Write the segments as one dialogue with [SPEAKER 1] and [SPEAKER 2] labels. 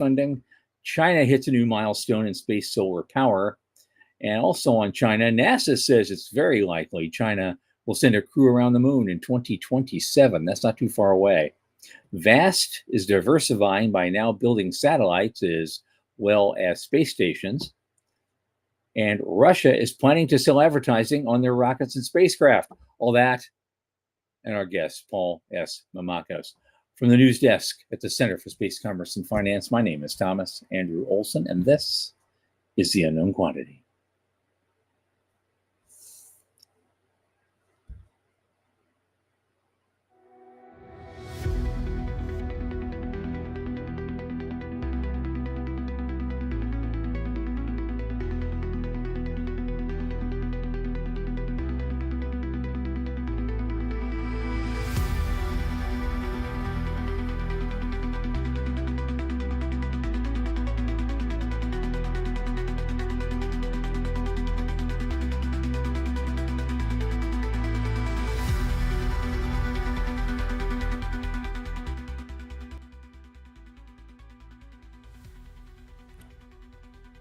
[SPEAKER 1] funding. China hits a new milestone in space solar power. And also on China, NASA says it's very likely China will send a crew around the moon in 2027. That's not too far away. Vast is diversifying by now building satellites as well as space stations. And Russia is planning to sell advertising on their rockets and spacecraft. All that and our guest, Paul S. Mamakos. From the news desk at the Center for Space Commerce and Finance, my name is Thomas Andrew Olson, and this is The Unknown Quantity.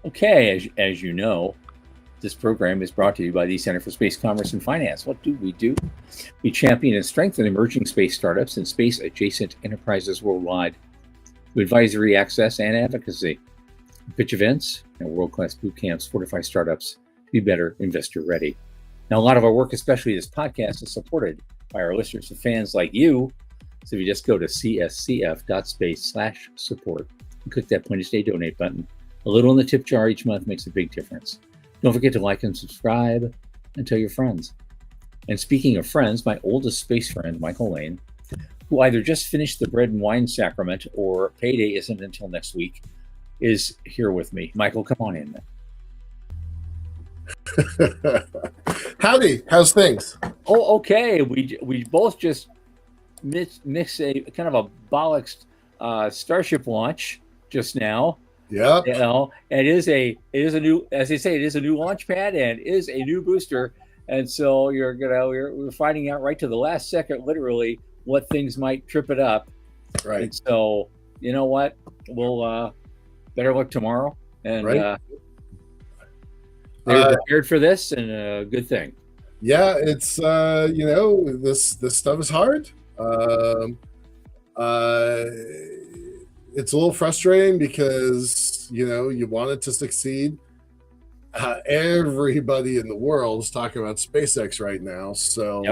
[SPEAKER 1] Okay, as you know, this program is brought to you by the Center for Space Commerce and Finance. What do? We champion and strengthen emerging space startups and space-adjacent enterprises worldwide through advisory, access, and advocacy. Pitch events and world-class boot camps fortify startups to be better investor-ready. Now, a lot of our work, especially this podcast, is supported by our listeners and fans like you. So if you just go to cscf.space/support and click that point-of-day donate button, a little in the tip jar each month makes a big difference. Don't forget to like and subscribe and tell your friends. And speaking of friends, my oldest space friend, Michael Lane, who either just finished the bread and wine sacrament or payday isn't until next week, is here with me. Michael, come on in.
[SPEAKER 2] Howdy, how's things?
[SPEAKER 1] Oh, okay. We both just missed a kind of a bollocks Starship launch just now.
[SPEAKER 2] Yeah,
[SPEAKER 1] you know, it is a new, as they say, it is a new launch pad and is a new booster, and so we're finding out right to the last second, literally, what things might trip it up.
[SPEAKER 2] Right.
[SPEAKER 1] And so, you know what, we'll better luck tomorrow, and
[SPEAKER 2] right.
[SPEAKER 1] They're prepared for this, and a good thing.
[SPEAKER 2] Yeah, it's this stuff is hard. It's a little frustrating because, you want it to succeed. Everybody in the world is talking about SpaceX right now. So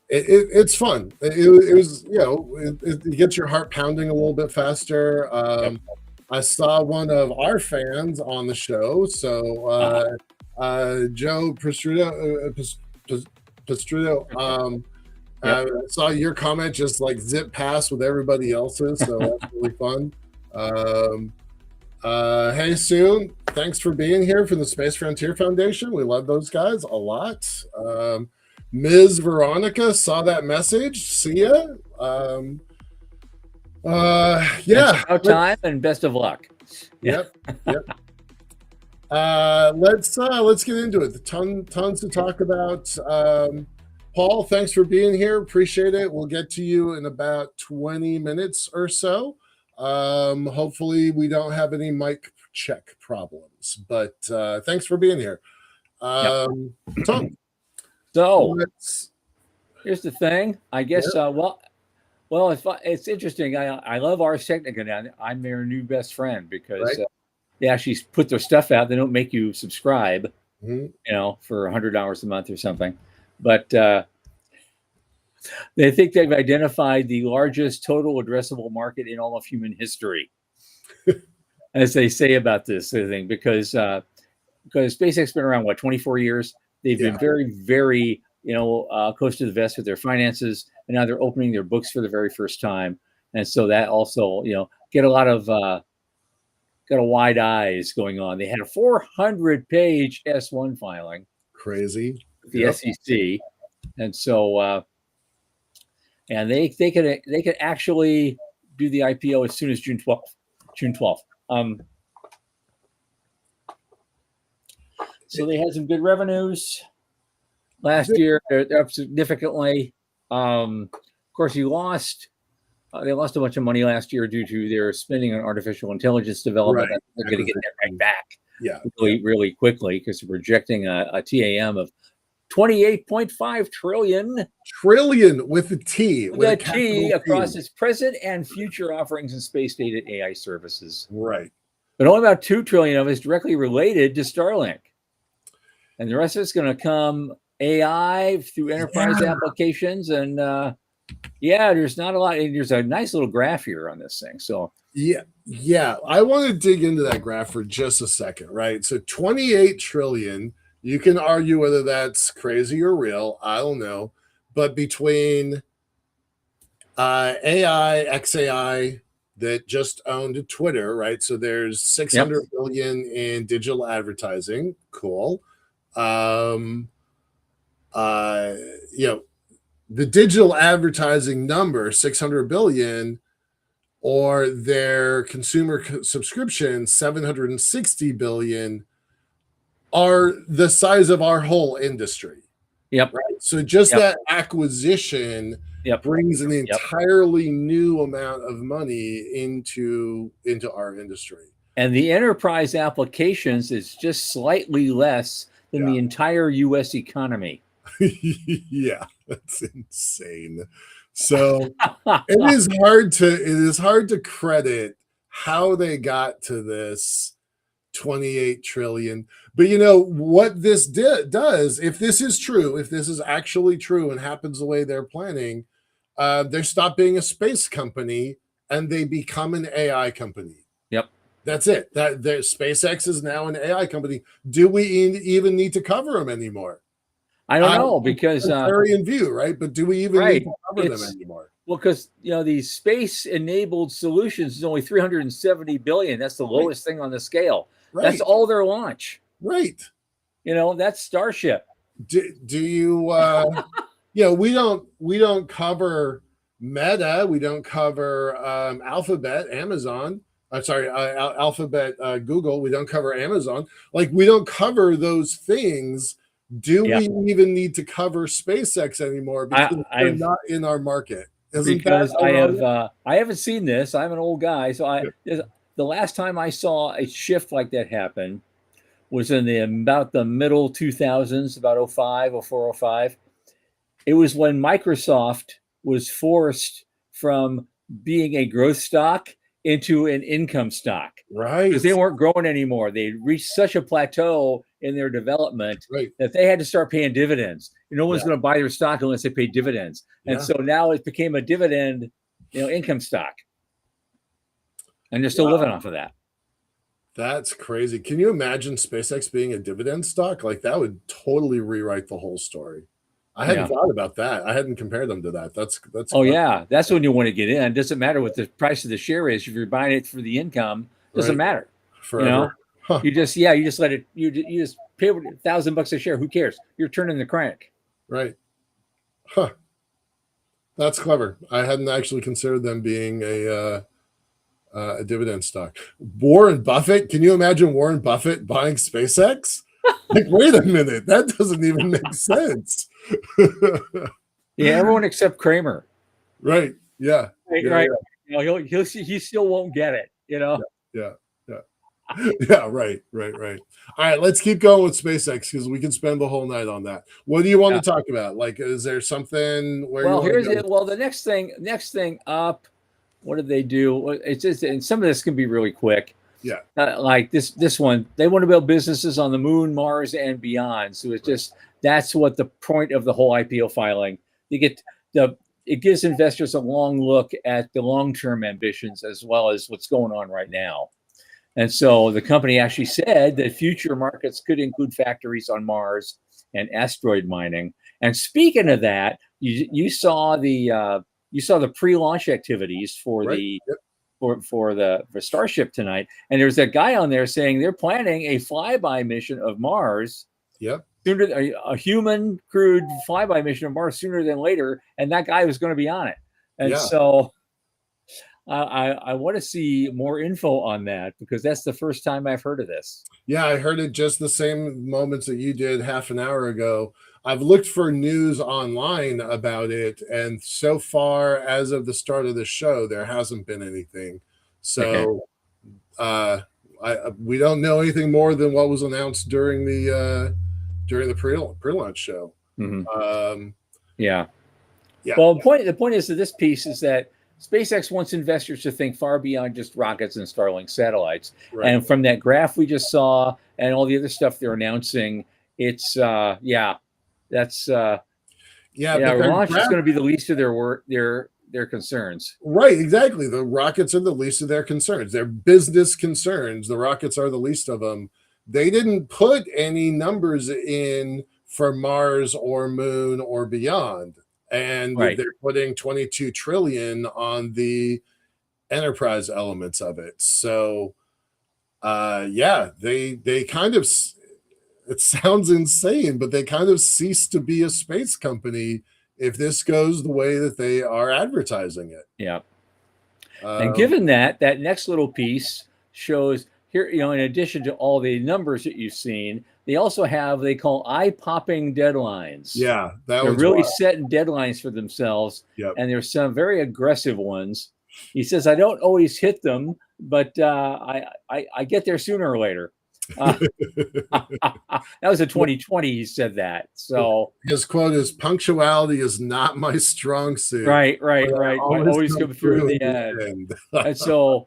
[SPEAKER 2] it's fun. It was, it gets your heart pounding a little bit faster. I saw one of our fans on the show. So Joe Pastrudo, I saw your comment just like zip past with everybody else's, so that's really fun. Hey, Sue, thanks for being here for the Space Frontier Foundation. We love those guys a lot. Ms. Veronica saw that message. See ya. Yeah.
[SPEAKER 1] About time and best of luck.
[SPEAKER 2] Yep. Let's get into it. Tons to talk about. Paul, thanks for being here. Appreciate it. We'll get to you in about 20 minutes or so. Hopefully we don't have any mic check problems, but thanks for being here.
[SPEAKER 1] So here's the thing. I guess, it's interesting. I love Ars Technica. I'm their new best friend because they actually put their stuff out. They don't make you subscribe, for $100 a month or something. But they think they've identified the largest total addressable market in all of human history, as they say about this thing, because SpaceX has been around, 24 years? They've been very, very, close to the vest with their finances, and now they're opening their books for the very first time. And so that also, get a lot of, got a wide eyes going on. They had a 400-page S1 filing.
[SPEAKER 2] Crazy.
[SPEAKER 1] The SEC, and so and they could actually do the IPO as soon as June 12th. So they had some good revenues last year. They're up significantly. Of course, you lost They lost a bunch of money last year due to their spending on artificial intelligence development.
[SPEAKER 2] Right.
[SPEAKER 1] They're going to get that right back
[SPEAKER 2] Yeah.
[SPEAKER 1] really quickly because they're projecting a TAM of 28.5 trillion
[SPEAKER 2] Trillion with a T.
[SPEAKER 1] with a T
[SPEAKER 2] capital
[SPEAKER 1] across
[SPEAKER 2] T.
[SPEAKER 1] its present and future offerings in space data AI services.
[SPEAKER 2] Right.
[SPEAKER 1] But only about 2 trillion of it is directly related to Starlink. And the rest of it's going to come AI through enterprise applications. And there's not a lot. There's a nice little graph here on this thing. So
[SPEAKER 2] yeah. I want to dig into that graph for just a second, right? So 28 trillion, you can argue whether that's crazy or real. I don't know. But between AI, XAI, that just owned Twitter, right? So there's 600 billion in digital advertising. Cool. The digital advertising number, 600 billion, or their consumer subscription, 760 billion, are the size of our whole industry.
[SPEAKER 1] Yep.
[SPEAKER 2] Right. So just that acquisition brings an entirely new amount of money into our industry.
[SPEAKER 1] And the enterprise applications is just slightly less than the entire U.S. economy.
[SPEAKER 2] Yeah, that's insane. So it is hard to credit how they got to this 28 trillion. But you know what this does, if this is true, if this is actually true and happens the way they're planning, they stop being a space company and they become an AI company.
[SPEAKER 1] Yep.
[SPEAKER 2] That's it. That SpaceX is now an AI company. Do we even need to cover them anymore?
[SPEAKER 1] I don't know, because
[SPEAKER 2] in view, right? But do we even need to cover them anymore?
[SPEAKER 1] Well, because these space-enabled solutions is only 370 billion. That's the lowest thing on the scale. Right. That's all their launch.
[SPEAKER 2] Right.
[SPEAKER 1] That's Starship.
[SPEAKER 2] Do you? We don't cover Meta. We don't cover Alphabet, Amazon. I'm sorry, Alphabet, Google. We don't cover Amazon. Like, we don't cover those things. Do we even need to cover SpaceX anymore because they're not in our market?
[SPEAKER 1] Because I haven't seen this. I'm an old guy, so the last time I saw a shift like that happen was in about the middle 2000s, about 05, 04, 05. It was when Microsoft was forced from being a growth stock into an income stock.
[SPEAKER 2] Right.
[SPEAKER 1] Because they weren't growing anymore. They reached such a plateau in their development that they had to start paying dividends. No one's going to buy their stock unless they pay dividends. And so now it became a dividend, income stock. And they're still living off of that.
[SPEAKER 2] That's crazy. Can you imagine SpaceX being a dividend stock? Like, that would totally rewrite the whole story. I hadn't thought about that. I hadn't compared them to that. That's
[SPEAKER 1] that's when you want to get in. It doesn't matter what the price of the share is. If you're buying it for the income, it doesn't matter.
[SPEAKER 2] Forever.
[SPEAKER 1] You just let it. You just pay $1,000 a share. Who cares? You're turning the crank.
[SPEAKER 2] Right. Huh. That's clever. I hadn't actually considered them being a dividend stock. Warren Buffett. Can you imagine Warren Buffett buying SpaceX? Like, wait a minute. That doesn't even make sense.
[SPEAKER 1] Everyone except Kramer.
[SPEAKER 2] Right. Yeah.
[SPEAKER 1] Right. He still won't get it.
[SPEAKER 2] Yeah. Right. All right, let's keep going with SpaceX because we can spend the whole night on that. What do you want to talk about? Like, is there something where
[SPEAKER 1] the next thing up? What did they do? It's just, and some of this can be really quick.
[SPEAKER 2] Yeah.
[SPEAKER 1] Like this one, they want to build businesses on the moon, Mars, and beyond. So it's just, that's what the point of the whole IPO filing. It gives investors a long look at the long-term ambitions as well as what's going on right now. And so the company actually said that future markets could include factories on Mars and asteroid mining. And speaking of that, you saw the pre-launch activities for for Starship tonight, and there's that guy on there saying they're planning a flyby mission of Mars.
[SPEAKER 2] Yep.
[SPEAKER 1] Sooner, a human crewed flyby mission of Mars sooner than later, and that guy was going to be on it. And so I want to see more info on that because that's the first time I've heard of this.
[SPEAKER 2] Yeah, I heard it just the same moments that you did half an hour ago. I've looked for news online about it, and so far, as of the start of the show, there hasn't been anything. So uh, we don't know anything more than what was announced during the pre-launch show.
[SPEAKER 1] Mm-hmm.
[SPEAKER 2] Um,
[SPEAKER 1] Yeah.
[SPEAKER 2] yeah.
[SPEAKER 1] Well, the point is that this piece is that SpaceX wants investors to think far beyond just rockets and Starlink satellites.
[SPEAKER 2] Right.
[SPEAKER 1] And from that graph we just saw and all the other stuff they're announcing, it's launch is going to be the least of their concerns.
[SPEAKER 2] Right, exactly. The rockets are the least of their concerns. Their business concerns. The rockets are the least of them. They didn't put any numbers in for Mars or Moon or beyond. And
[SPEAKER 1] Right.
[SPEAKER 2] They're putting 22 trillion on the enterprise elements of it. So they kind of, it sounds insane, but they kind of cease to be a space company if this goes the way that they are advertising it.
[SPEAKER 1] Yeah. And given that next little piece shows here, in addition to all the numbers that you've seen, they also have, they call eye-popping deadlines.
[SPEAKER 2] Yeah,
[SPEAKER 1] they're really setting deadlines for themselves.
[SPEAKER 2] Yep.
[SPEAKER 1] And there's some very aggressive ones. He says, I don't always hit them, but I get there sooner or later. That was in 2020. He said that. So
[SPEAKER 2] his quote is, "Punctuality is not my strong suit."
[SPEAKER 1] Right. I always come through the end. And so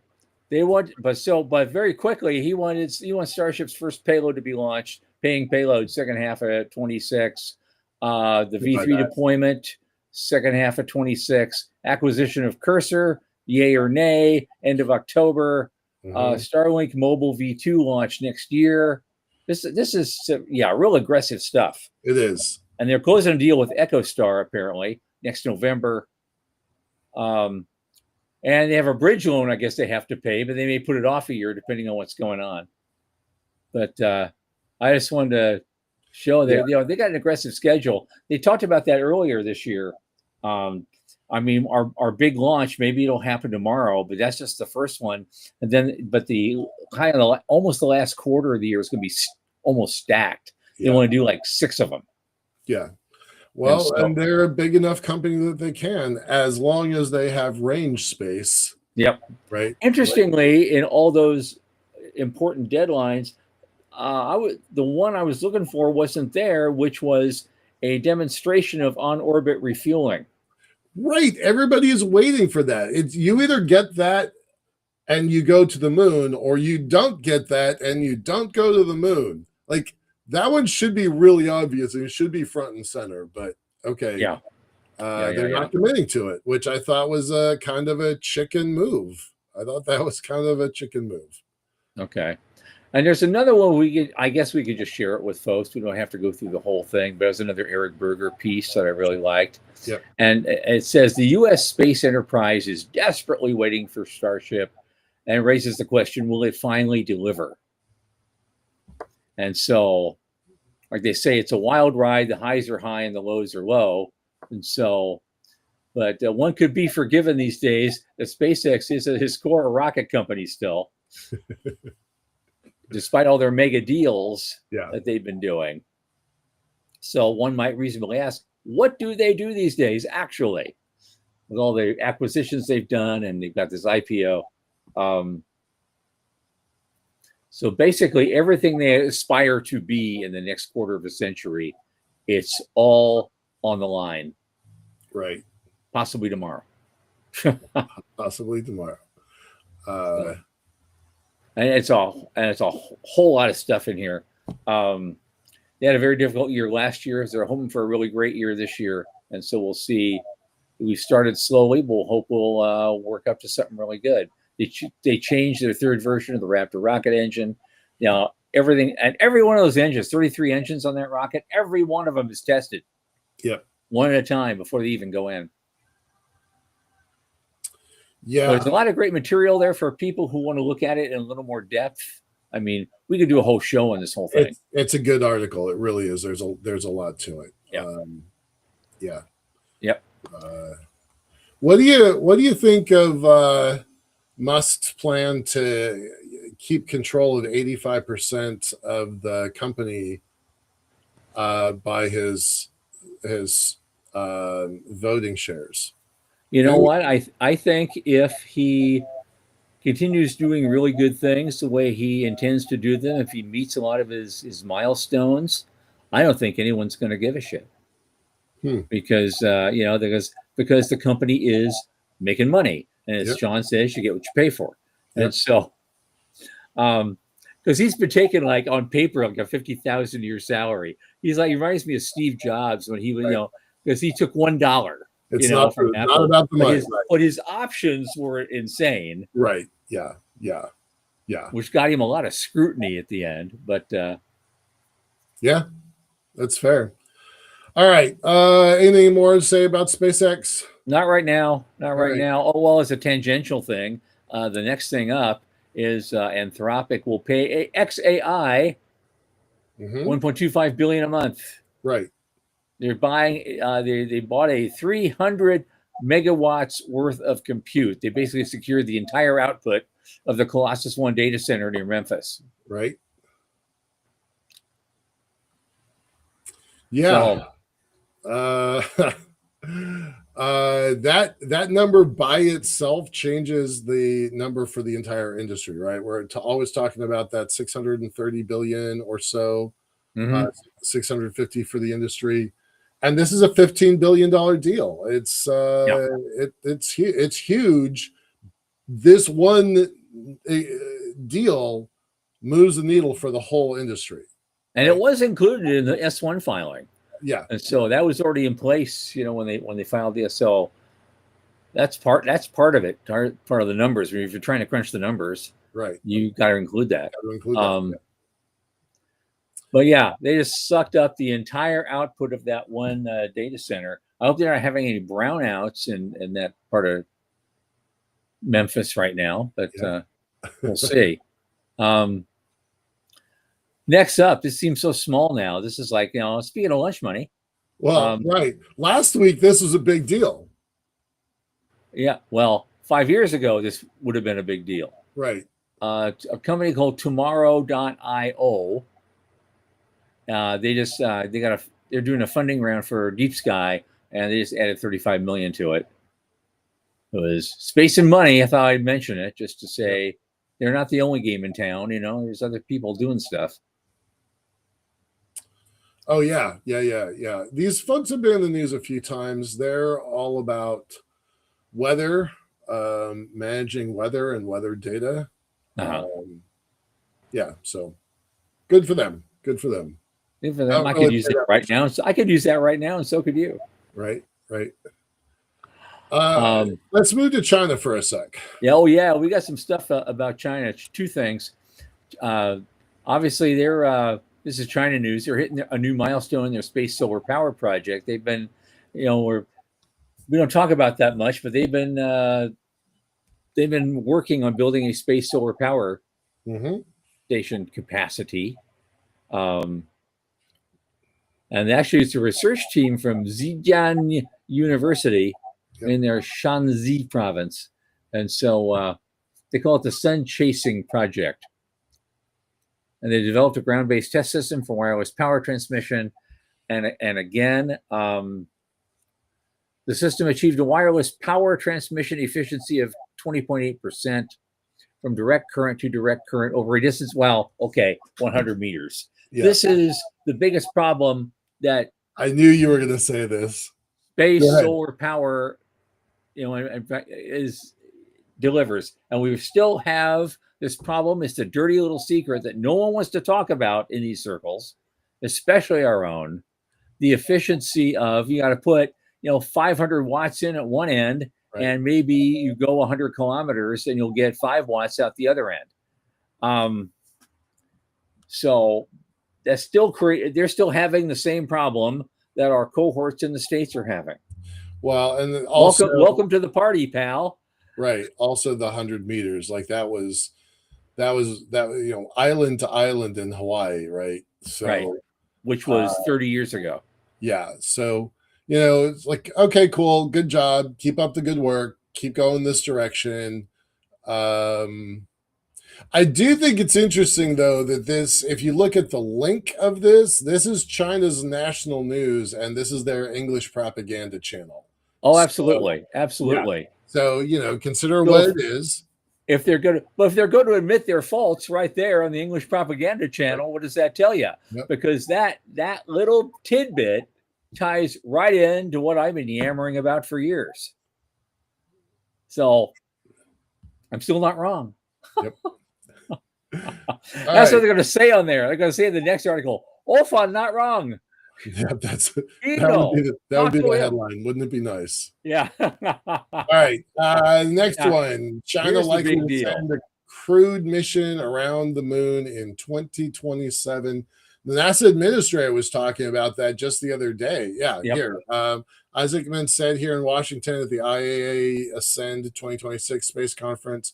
[SPEAKER 1] they want, but very quickly he wants Starship's first payload to be launched, paying payload second half of 26. The V3 deployment second half of 26. Acquisition of Cursor, yay or nay, end of October. Starlink mobile V2 launch next year. This is real aggressive stuff.
[SPEAKER 2] It is.
[SPEAKER 1] And they're closing a deal with EchoStar apparently next November. And they have a bridge loan, I guess they have to pay, but they may put it off a year depending on what's going on. But I just wanted to show that they got an aggressive schedule. They talked about that earlier this year. I mean, our big launch, maybe it'll happen tomorrow, but that's just the first one. And then, but almost the last quarter of the year is going to be almost stacked. They want to do like 6 of them.
[SPEAKER 2] Yeah. Well, and they're a big enough company that they can, as long as they have range space.
[SPEAKER 1] Yep.
[SPEAKER 2] Right.
[SPEAKER 1] Interestingly, in all those important deadlines, the one I was looking for wasn't there, which was a demonstration of on-orbit refueling.
[SPEAKER 2] Right. Everybody is waiting for that. It's, you either get that and you go to the moon, or you don't get that and you don't go to the moon. Like, that one should be really obvious and it should be front and center, but okay. They're not committing to it, which I thought was a kind of a chicken move. I thought that was kind of a chicken move.
[SPEAKER 1] Okay. And there's another one I guess we could just share it with folks. We don't have to go through the whole thing, but there's another Eric Berger piece that I really liked.
[SPEAKER 2] Yep.
[SPEAKER 1] And it says the U.S. space enterprise is desperately waiting for Starship and raises the question, will it finally deliver? And so, like they say, it's a wild ride. The highs are high and the lows are low. And so, but one could be forgiven these days that SpaceX is at his core a rocket company still. Despite all their mega deals that they've been doing. So one might reasonably ask, what do they do these days, actually? With all the acquisitions they've done, and they've got this IPO. So basically, everything they aspire to be in the next quarter of a century, it's all on the line.
[SPEAKER 2] Right.
[SPEAKER 1] Possibly tomorrow.
[SPEAKER 2] Possibly tomorrow.
[SPEAKER 1] And it's a whole lot of stuff in here. They had a very difficult year last year. They're hoping for a really great year this year, and so we'll see. We started slowly. We'll hope we'll work up to something really good. They changed their third version of the Raptor rocket engine. Everything, and every one of those engines, 33 engines on that rocket, every one of them is tested.
[SPEAKER 2] Yep.
[SPEAKER 1] One at a time before they even go in.
[SPEAKER 2] Yeah.
[SPEAKER 1] So there's a lot of great material there for people who want to look at it in a little more depth. I mean, we could do a whole show on this whole thing.
[SPEAKER 2] It's a good article. It really is. There's a lot to it.
[SPEAKER 1] Yeah.
[SPEAKER 2] Yeah.
[SPEAKER 1] Yep.
[SPEAKER 2] What do you think of Musk's plan to keep control of 85% of the company by his voting shares?
[SPEAKER 1] You know what? I think if he continues doing really good things the way he intends to do them, if he meets a lot of his milestones, I don't think anyone's going to give a shit because because the company is making money, and as
[SPEAKER 2] Yep.
[SPEAKER 1] Sean says, you get what you pay for,
[SPEAKER 2] Yep.
[SPEAKER 1] and so because he's been taking like on paper like a 50,000 a year salary. He reminds me of Steve Jobs when he was because he took $1.
[SPEAKER 2] It's
[SPEAKER 1] From
[SPEAKER 2] not
[SPEAKER 1] Apple,
[SPEAKER 2] about the money,
[SPEAKER 1] but his options were insane,
[SPEAKER 2] right? Yeah.
[SPEAKER 1] which got him a lot of scrutiny at the end. But
[SPEAKER 2] yeah, that's fair. All right. Anything more to say about SpaceX?
[SPEAKER 1] not right now. Not right
[SPEAKER 2] Right.
[SPEAKER 1] now. Oh well, as a tangential thing, the next thing up is Anthropic will pay XAI 1.25 billion a month.
[SPEAKER 2] Right.
[SPEAKER 1] They're buying. They bought a 300 megawatts worth of compute. They basically secured the entire output of the Colossus One data center near Memphis.
[SPEAKER 2] Right. Yeah. So, that number by itself changes the number for the entire industry, right? We're always talking about that 630 billion or so, 650 for the industry, and this is a $15 billion deal. It's it's huge. This one deal moves the needle for the whole industry,
[SPEAKER 1] and it was included in the S1 filing.
[SPEAKER 2] Yeah,
[SPEAKER 1] and so that was already in place. When they filed the SO, that's part of it. Part of the numbers. I mean, if you're trying to crunch the numbers,
[SPEAKER 2] right,
[SPEAKER 1] you got to include that. But yeah, they just sucked up the entire output of that one data center. I hope they're not having any brownouts in that part of Memphis right now, but we'll see. Next up, this seems so small now. This is like, speaking of lunch money.
[SPEAKER 2] Well, right. Last week, this was a big deal.
[SPEAKER 1] Yeah. Well, 5 years ago, this would have been a big deal.
[SPEAKER 2] Right.
[SPEAKER 1] A company called Tomorrow.io. They're doing a funding round for Deep Sky, and they just added 35 million to it. It was space and money. I thought I'd mention it just to say they're not the only game in town. There's other people doing stuff.
[SPEAKER 2] Oh yeah. These folks have been in the news a few times. They're all about weather, managing weather and weather data. So good for them. Good for them.
[SPEAKER 1] I could use it right now. So I could use that right now, and so could you.
[SPEAKER 2] Right. Let's move to China for a sec.
[SPEAKER 1] Yeah. Oh yeah, we got some stuff about China. Two things. Obviously, this is China news. They're hitting a new milestone in their space solar power project. They've been, we don't talk about that much, but they've been working on building a space solar power station capacity. And actually, it's a research team from Zhejiang University in their Shanxi province. And so they call it the Sun Chasing Project. And they developed a ground-based test system for wireless power transmission. And again, the system achieved a wireless power transmission efficiency of 20.8% from direct current to direct current over a distance, 100 meters. Yeah. This is the biggest problem that
[SPEAKER 2] I knew you were going to say this.
[SPEAKER 1] Space solar power, delivers, and we still have this problem. It's a dirty little secret that no one wants to talk about in these circles, especially our own. The efficiency of you got to put 500 watts in at one end, and maybe you go 100 kilometers and you'll get 5 watts out the other end. So that's still they're still having the same problem that our cohorts in the States are having.
[SPEAKER 2] Well, and also
[SPEAKER 1] welcome to the party, pal.
[SPEAKER 2] Right. Also the 100 meters, like that was island to island in Hawaii, right? So
[SPEAKER 1] which was 30 years ago.
[SPEAKER 2] Yeah. So it's like, okay, cool, good job, keep up the good work, keep going this direction. I do think it's interesting, though, that if you look at the link of this is China's national news, and this is their English propaganda channel.
[SPEAKER 1] Oh,
[SPEAKER 2] So,
[SPEAKER 1] absolutely,
[SPEAKER 2] yeah.
[SPEAKER 1] absolutely.
[SPEAKER 2] So, consider
[SPEAKER 1] So
[SPEAKER 2] what it is.
[SPEAKER 1] if they're going to admit their faults right there on the English propaganda channel, what does that tell you?
[SPEAKER 2] Yep.
[SPEAKER 1] Because that little tidbit ties right into what I've been yammering about for years. So I'm still not wrong.
[SPEAKER 2] Yep.
[SPEAKER 1] That's what they're going to say on there. They're going to say in the next article, Olson, not wrong.
[SPEAKER 2] Yeah, that
[SPEAKER 1] Ego.
[SPEAKER 2] would be the headline. Wouldn't it be nice?
[SPEAKER 1] Yeah.
[SPEAKER 2] All right. Next one. China
[SPEAKER 1] Here's the
[SPEAKER 2] likely
[SPEAKER 1] big
[SPEAKER 2] to
[SPEAKER 1] deal.
[SPEAKER 2] send a crewed mission around the moon in 2027. The NASA administrator was talking about that just the other day. Yeah,
[SPEAKER 1] Yep.
[SPEAKER 2] here. Isaacman said here in Washington at the IAA Ascend 2026 space conference,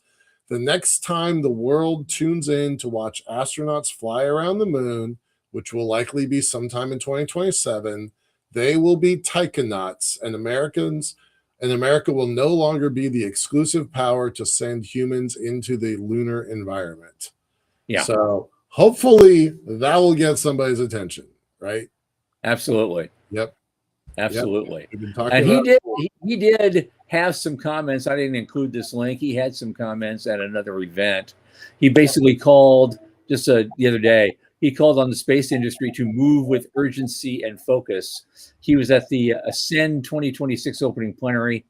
[SPEAKER 2] the next time the world tunes in to watch astronauts fly around the moon, which will likely be sometime in 2027, they will be taikonauts, and America will no longer be the exclusive power to send humans into the lunar environment.
[SPEAKER 1] Yeah.
[SPEAKER 2] So hopefully that will get somebody's attention, right?
[SPEAKER 1] Absolutely.
[SPEAKER 2] Yep.
[SPEAKER 1] Absolutely.
[SPEAKER 2] Yep.
[SPEAKER 1] And he did have some comments. I didn't include this link. He had some comments at another event. He basically called just the other day, he called on the space industry to move with urgency and focus. He was at the Ascend 2026 opening plenary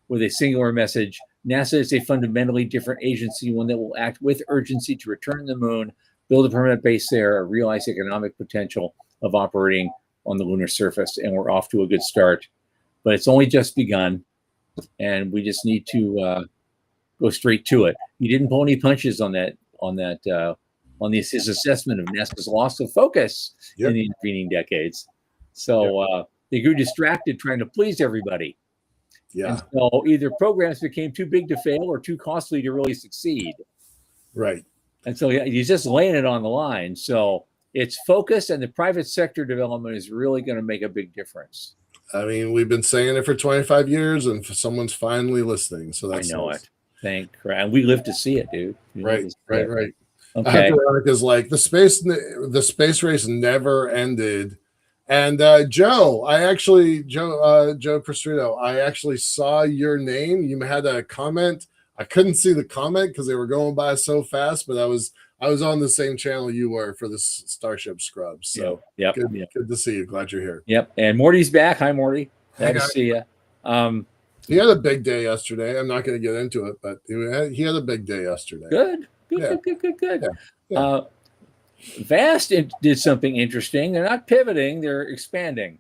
[SPEAKER 1] with a singular message. NASA is a fundamentally different agency, one that will act with urgency to return to the moon, build a permanent base there, and realize economic potential of operating on the lunar surface. And we're off to a good start. But it's only just begun, and we just need to go straight to it. He didn't pull any punches on his assessment of NASA's loss of focus in the intervening decades. So they grew distracted trying to please everybody.
[SPEAKER 2] Yeah.
[SPEAKER 1] And so either programs became too big to fail or too costly to really succeed.
[SPEAKER 2] Right.
[SPEAKER 1] And so he's just laying it on the line. So it's focus, and the private sector development is really going to make a big difference.
[SPEAKER 2] I mean, we've been saying it for 25 years, and some's finally listening. So that's
[SPEAKER 1] I know
[SPEAKER 2] nice.
[SPEAKER 1] it. Thank Christ. And we live to see it, dude.
[SPEAKER 2] Right.
[SPEAKER 1] Okay.
[SPEAKER 2] Is like the space race never ended. And Joe Prostrito, I actually saw your name. You had a comment. I couldn't see the comment because they were going by so fast, but I was on the same channel you were for the Starship Scrubs. So good to see you. Glad you're here.
[SPEAKER 1] Yep. And Morty's back. Hi, Morty. Glad to see you.
[SPEAKER 2] He had a big day yesterday. I'm not going to get into it, but he had a big day yesterday.
[SPEAKER 1] Good. Yeah. Vast did something interesting. They're not pivoting, they're expanding.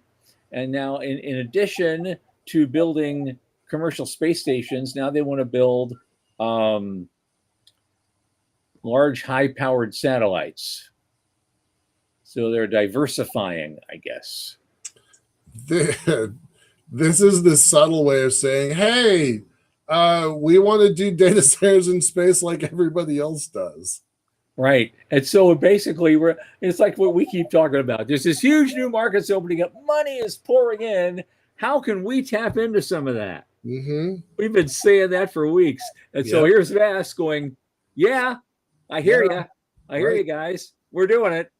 [SPEAKER 1] And now in addition to building commercial space stations, now they want to build large high-powered satellites. So they're diversifying, I guess.
[SPEAKER 2] This is the subtle way of saying, hey, we want to do data centers in space like everybody else does.
[SPEAKER 1] Right. And so basically it's like what we keep talking about. There's this huge new markets opening up. Money is pouring in. How can we tap into some of that?
[SPEAKER 2] Mm-hmm.
[SPEAKER 1] We've been saying that for weeks. And so here's Vast going, yeah, I hear you. I hear you guys. We're doing it.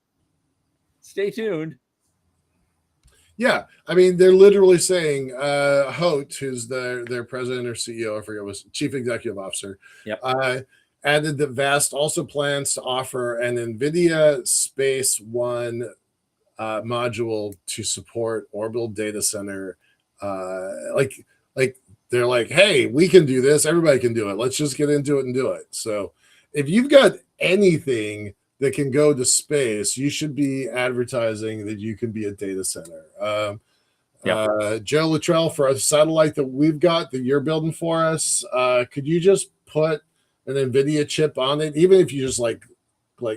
[SPEAKER 1] Stay tuned.
[SPEAKER 2] Yeah. I mean, they're literally saying Hote, who's their president or CEO, I forget, was chief executive officer, added that Vast also plans to offer an NVIDIA Space One module to support orbital data center. Like they're like, hey, we can do this. Everybody can do it. Let's just get into it and do it. So if you've got anything that can go to space, you should be advertising that you can be a data center. Joe Luttrell, for a satellite that we've got that you're building for us, could you just put an NVIDIA chip on it, even if you just like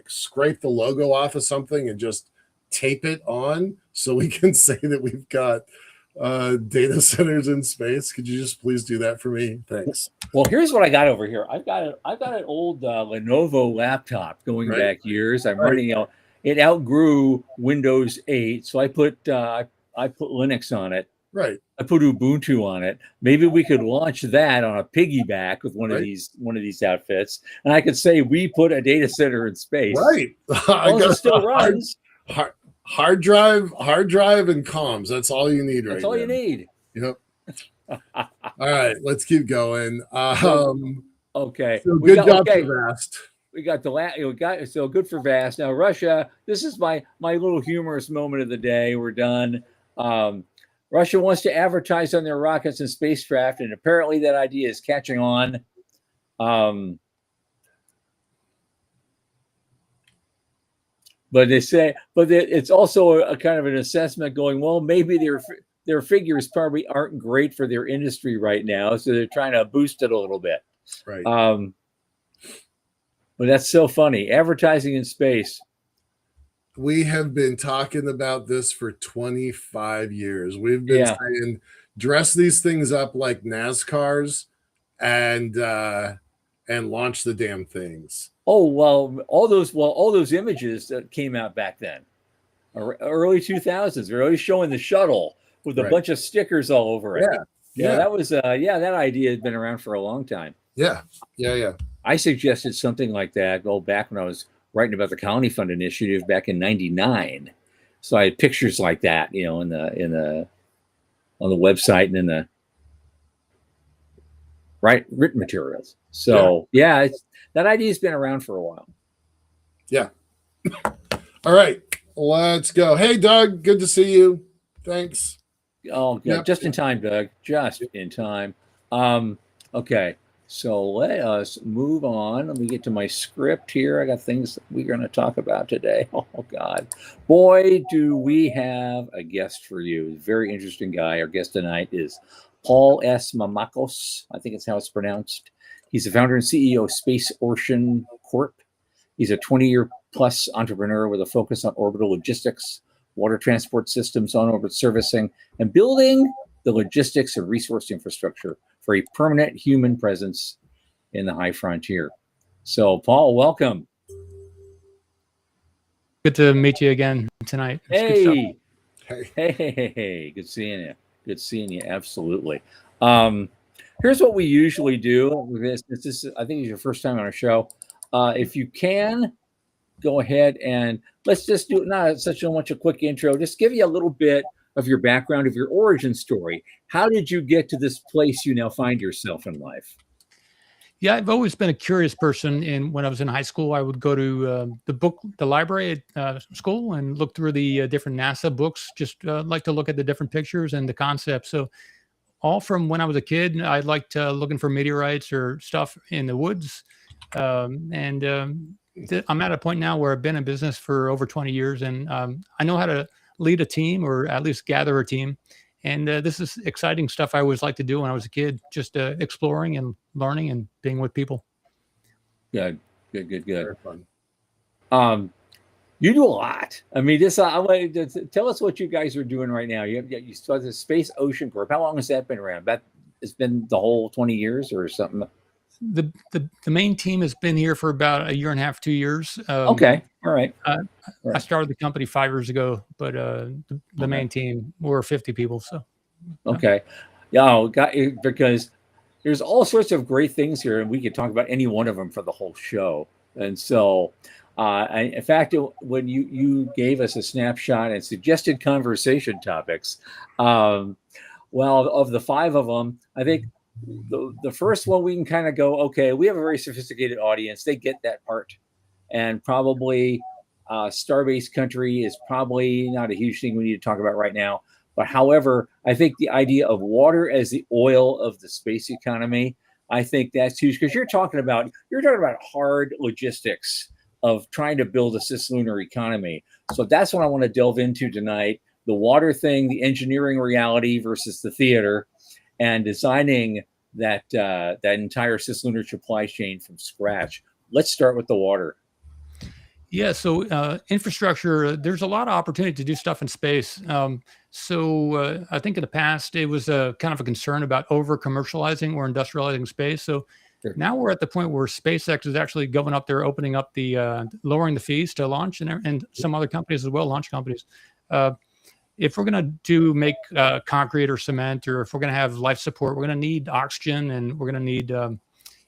[SPEAKER 2] scrape the logo off of something and just tape it on so we can say that we've got data centers in space? Could you just please do that for me? Thanks.
[SPEAKER 1] Well, here's what I got over here. I've got an old Lenovo laptop going back years. I'm running out. It outgrew Windows 8, so I put Linux on it.
[SPEAKER 2] Right.
[SPEAKER 1] I put Ubuntu on it. Maybe we could launch that on a piggyback with one of these outfits, and I could say we put a data center in space.
[SPEAKER 2] Right. I
[SPEAKER 1] Well,
[SPEAKER 2] got
[SPEAKER 1] it still runs.
[SPEAKER 2] Hard drive, and comms. That's all you need right now.
[SPEAKER 1] That's all you need.
[SPEAKER 2] Yep. All right, let's keep going.
[SPEAKER 1] Okay.
[SPEAKER 2] So good job for Vast.
[SPEAKER 1] We got so good for Vast. Now Russia. This is my little humorous moment of the day. We're done. Russia wants to advertise on their rockets and spacecraft, and apparently that idea is catching on. But it's also a kind of an assessment going, well, maybe their figures probably aren't great for their industry right now, so they're trying to boost it a little bit.
[SPEAKER 2] Right.
[SPEAKER 1] But that's so funny. Advertising in space.
[SPEAKER 2] We have been talking about this for 25 years. We've been saying, dress these things up like NASCARs and launch the damn things.
[SPEAKER 1] Oh, well, all those images that came out back then, early 2000s, they're always showing the shuttle with a bunch of stickers all over it. Yeah. That was that idea had been around for a long time.
[SPEAKER 2] Yeah.
[SPEAKER 1] I suggested something like that back when I was writing about the Colony Fund initiative back in '99. So I had pictures like that, on the website and in the written materials. So that idea's been around for a while.
[SPEAKER 2] Yeah. All right, let's go. Hey, Doug, good to see you. Thanks.
[SPEAKER 1] Oh, yeah, just in time, Doug. Just in time. Okay. So let us move on. Let me get to my script here. I got things that we're going to talk about today. Oh, God. Boy, do we have a guest for you. Very interesting guy. Our guest tonight is Paul S. Mamakos. I think it's how it's pronounced. He's the founder and CEO of Space Ocean Corp. He's a 20-year plus entrepreneur with a focus on orbital logistics, water transport systems, on-orbit servicing, and building the logistics and resource infrastructure for a permanent human presence in the high frontier. So, Paul, welcome.
[SPEAKER 3] Good to meet you again tonight.
[SPEAKER 1] Hey. Good seeing you. Good seeing you. Absolutely. Here's what we usually do. This I think it's your first time on our show. If you can, go ahead and let's just do not such a quick intro. Just give you a little bit of your background, of your origin story. How did you get to this place you now find yourself in life?
[SPEAKER 3] Yeah, I've always been a curious person. And when I was in high school, I would go to the library at school and look through the different NASA books, just like to look at the different pictures and the concepts. So all from when I was a kid, I liked looking for meteorites or stuff in the woods. I'm at a point now where I've been in business for over 20 years, and I know how to lead a team, or at least gather a team. And this is exciting stuff I always liked to do when I was a kid, just exploring and learning and being with people.
[SPEAKER 1] Good. Very fun. You do a lot. I mean, tell us what you guys are doing right now. You started the Space Ocean Corp. How long has that been around? It's been the whole 20 years or something?
[SPEAKER 3] The main team has been here for about a year and a half, 2 years.
[SPEAKER 1] Okay. All right.
[SPEAKER 3] I started the company 5 years ago, but the main team, we're 50 people. So.
[SPEAKER 1] Okay. Because there's all sorts of great things here, and we could talk about any one of them for the whole show. And so, in fact, when you gave us a snapshot and suggested conversation topics, of the 5 of them, I think the first one we can kind of go, okay, we have a very sophisticated audience. They get that part. And probably star-based country is probably not a huge thing we need to talk about right now. But however, I think the idea of water as the oil of the space economy, I think that's huge, because you're talking about hard logistics of trying to build a cislunar economy. So that's what I want to delve into tonight. The water thing, the engineering reality versus the theater, and designing that entire cislunar supply chain from scratch. Let's start with the water.
[SPEAKER 3] Yeah, so infrastructure, there's a lot of opportunity to do stuff in space. So I think in the past, it was kind of a concern about over-commercializing or industrializing space. So now we're at the point where SpaceX is actually going up there, opening up lowering the fees to launch, and some other companies as well, launch companies. if we're going to make concrete or cement, or if we're going to have life support, we're going to need oxygen, and we're going to need,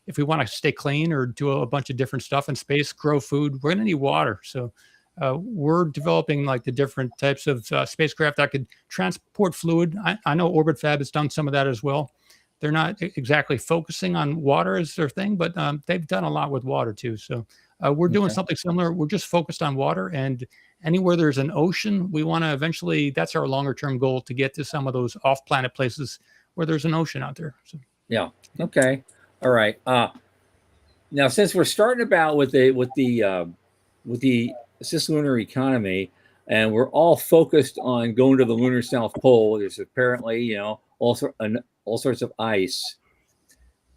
[SPEAKER 3] if we want to stay clean or do a bunch of different stuff in space, grow food, we're going to need water. So we're developing like the different types of spacecraft that could transport fluid. I know Orbit Fab has done some of that as well. They're not exactly focusing on water as their thing, but they've done a lot with water too. So we're doing something similar. We're just focused on water, and anywhere there's an ocean, we want to eventually, that's our longer term goal, to get to some of those off planet places where there's an ocean out there. So.
[SPEAKER 1] Yeah. Okay. All right. Now, since we're starting about with the cislunar economy, and we're all focused on going to the lunar South Pole, there's apparently, all sorts of ice.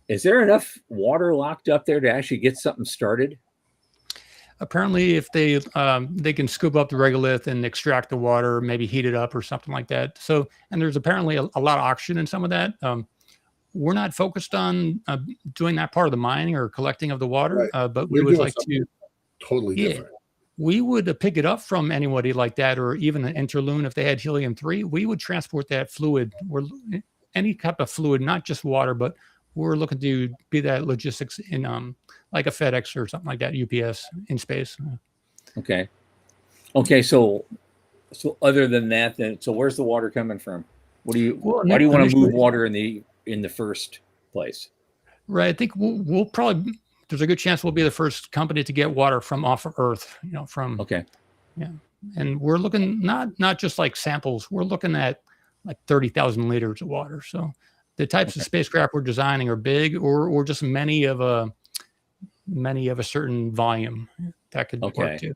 [SPEAKER 1] Is there enough water locked up there to actually get something started?
[SPEAKER 3] Apparently, if they can scoop up the regolith and extract the water, maybe heat it up or something like that. So, and there's apparently a lot of oxygen in some of that. We're not focused on doing that part of the mining or collecting of the water,
[SPEAKER 2] Right.
[SPEAKER 3] but we would like to
[SPEAKER 2] totally different.
[SPEAKER 3] We would pick it up from anybody like that, or even an interloon if they had helium-3. We would transport that fluid, any type of fluid, not just water, but we're looking to be that logistics in like a FedEx or something like that, UPS in space.
[SPEAKER 1] Okay. So other than that, then, so where's the water coming from? Why do you want to move water in the first place?
[SPEAKER 3] Right. I think we'll probably, there's a good chance we'll be the first company to get water from off of Earth, from.
[SPEAKER 1] Okay.
[SPEAKER 3] Yeah. And we're looking not just like samples, we're looking at like 30,000 liters of water. So the types of spacecraft we're designing are big, or just many of a certain volume that could work too.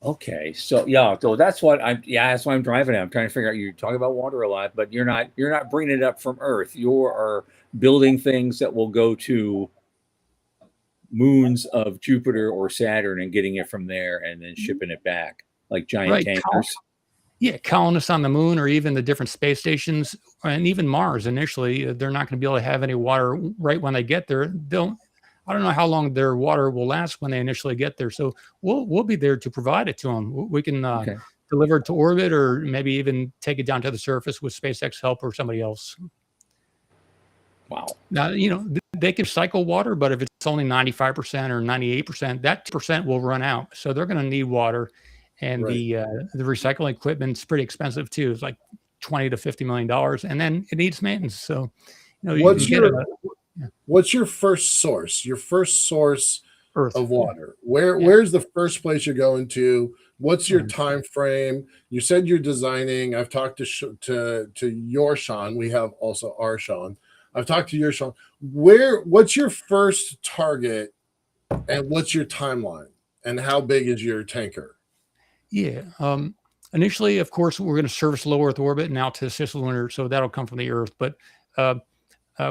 [SPEAKER 1] Okay. So so that's what I'm driving at. I'm trying to figure out, you're talking about water a lot, but you're not bringing it up from Earth. You are building things that will go to moons of Jupiter or Saturn and getting it from there and then shipping it back like giant tankers.
[SPEAKER 3] Colonists on the moon, or even the different space stations, and even Mars. Initially, they're not going to be able to have any water right when they get there. I don't know how long their water will last when they initially get there. So we'll be there to provide it to them. We can deliver it to orbit, or maybe even take it down to the surface with SpaceX help or somebody else.
[SPEAKER 1] Wow.
[SPEAKER 3] Now, they can cycle water, but if it's only 95% or 98%, that 2% will run out. So they're going to need water. And the recycling equipment's pretty expensive too. It's like $20 to $50 million, and then it needs maintenance. So,
[SPEAKER 2] what's your first source? Your first source
[SPEAKER 3] Earth.
[SPEAKER 2] Of water. Where's the first place you're going to? What's your time frame? You said you're designing. I've talked to your Sean. We have also our Sean. I've talked to your Sean. What's your first target, and what's your timeline, and how big is your tanker?
[SPEAKER 3] Yeah. Initially, of course, we're going to service low Earth orbit and out to cislunar, so that'll come from the Earth. But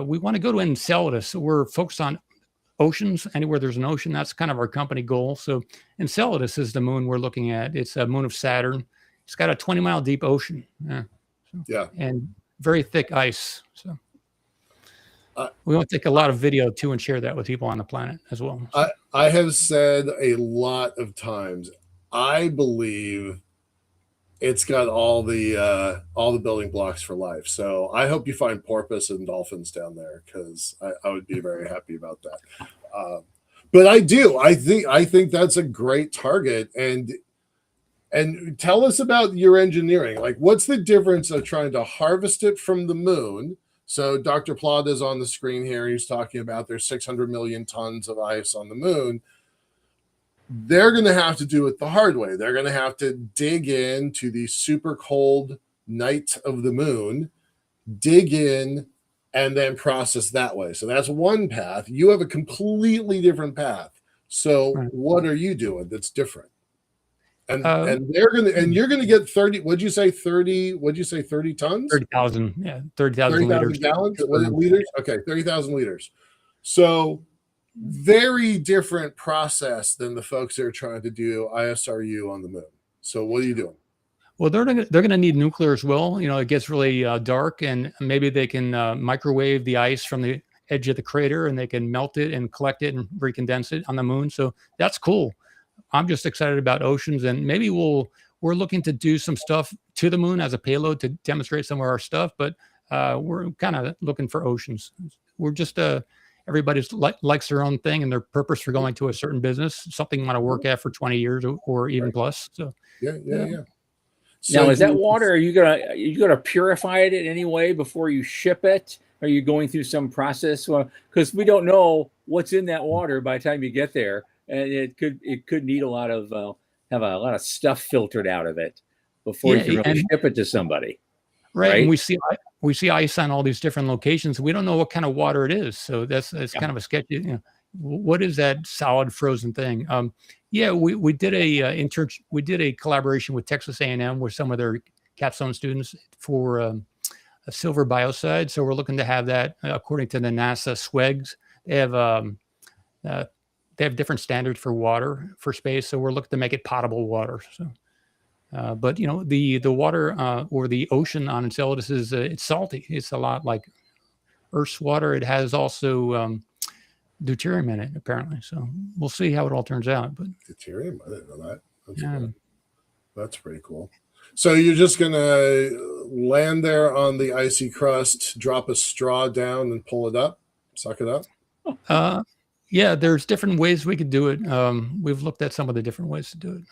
[SPEAKER 3] we want to go to Enceladus. So we're focused on oceans. Anywhere there's an ocean, that's kind of our company goal. So Enceladus is the moon we're looking at. It's a moon of Saturn. It's got a 20-mile deep ocean. And very thick ice. So we want to take a lot of video too and share that with people on the planet as well. So.
[SPEAKER 2] I have said a lot of times, I believe it's got all the building blocks for life. So I hope you find porpoise and dolphins down there, because I would be very happy about that. But I do. I think that's a great target. And tell us about your engineering. Like, what's the difference of trying to harvest it from the moon? So Dr. Plod is on the screen here. He's talking about there's 600 million tons of ice on the moon. They're going to have to do it the hard way. They're going to have to dig into the super cold night of the moon, dig in, and then process that way. So that's one path. You have a completely different path. So what are you doing that's different? And you're gonna get 30. What'd you say? 30 tons?
[SPEAKER 3] 30,000. Yeah, 30,000 liters.
[SPEAKER 2] Gallons? Liters? Okay, 30,000 liters. So very different process than the folks that are trying to do ISRU on the moon. So what are you doing?
[SPEAKER 3] Well, they're gonna need nuclear as well. It gets really dark, and maybe they can microwave the ice from the edge of the crater, and they can melt it and collect it and recondense it on the moon. So that's cool. I'm just excited about oceans, and maybe we'll we're looking to do some stuff to the moon as a payload to demonstrate some of our stuff, but we're kind of looking for oceans. We're just everybody's likes their own thing and their purpose for going to a certain business, something you want to work at for 20 years or even plus. So
[SPEAKER 2] yeah. So
[SPEAKER 1] now, is that water? Are you gonna purify it in any way before you ship it? Are you going through some process? Because we don't know what's in that water by the time you get there, and it could need a lot of have a lot of stuff filtered out of it before you can really ship it to somebody.
[SPEAKER 3] Right. And we see ice on all these different locations. We don't know what kind of water it is. So that's kind of a sketchy, what is that solid frozen thing? We did we did a collaboration with Texas A&M with some of their capstone students for a silver biocide. So we're looking to have that according to the NASA SWEGs. They have different standards for water for space. So we're looking to make it potable water. So. But the water or the ocean on Enceladus is it's salty. It's a lot like Earth's water. It has also deuterium in it, apparently. So we'll see how it all turns out. But
[SPEAKER 2] deuterium, I didn't know that. That's pretty cool. So you're just gonna land there on the icy crust, drop a straw down, and pull it up, suck it up.
[SPEAKER 3] Yeah, there's different ways we could do it. We've looked at some of the different ways to do it.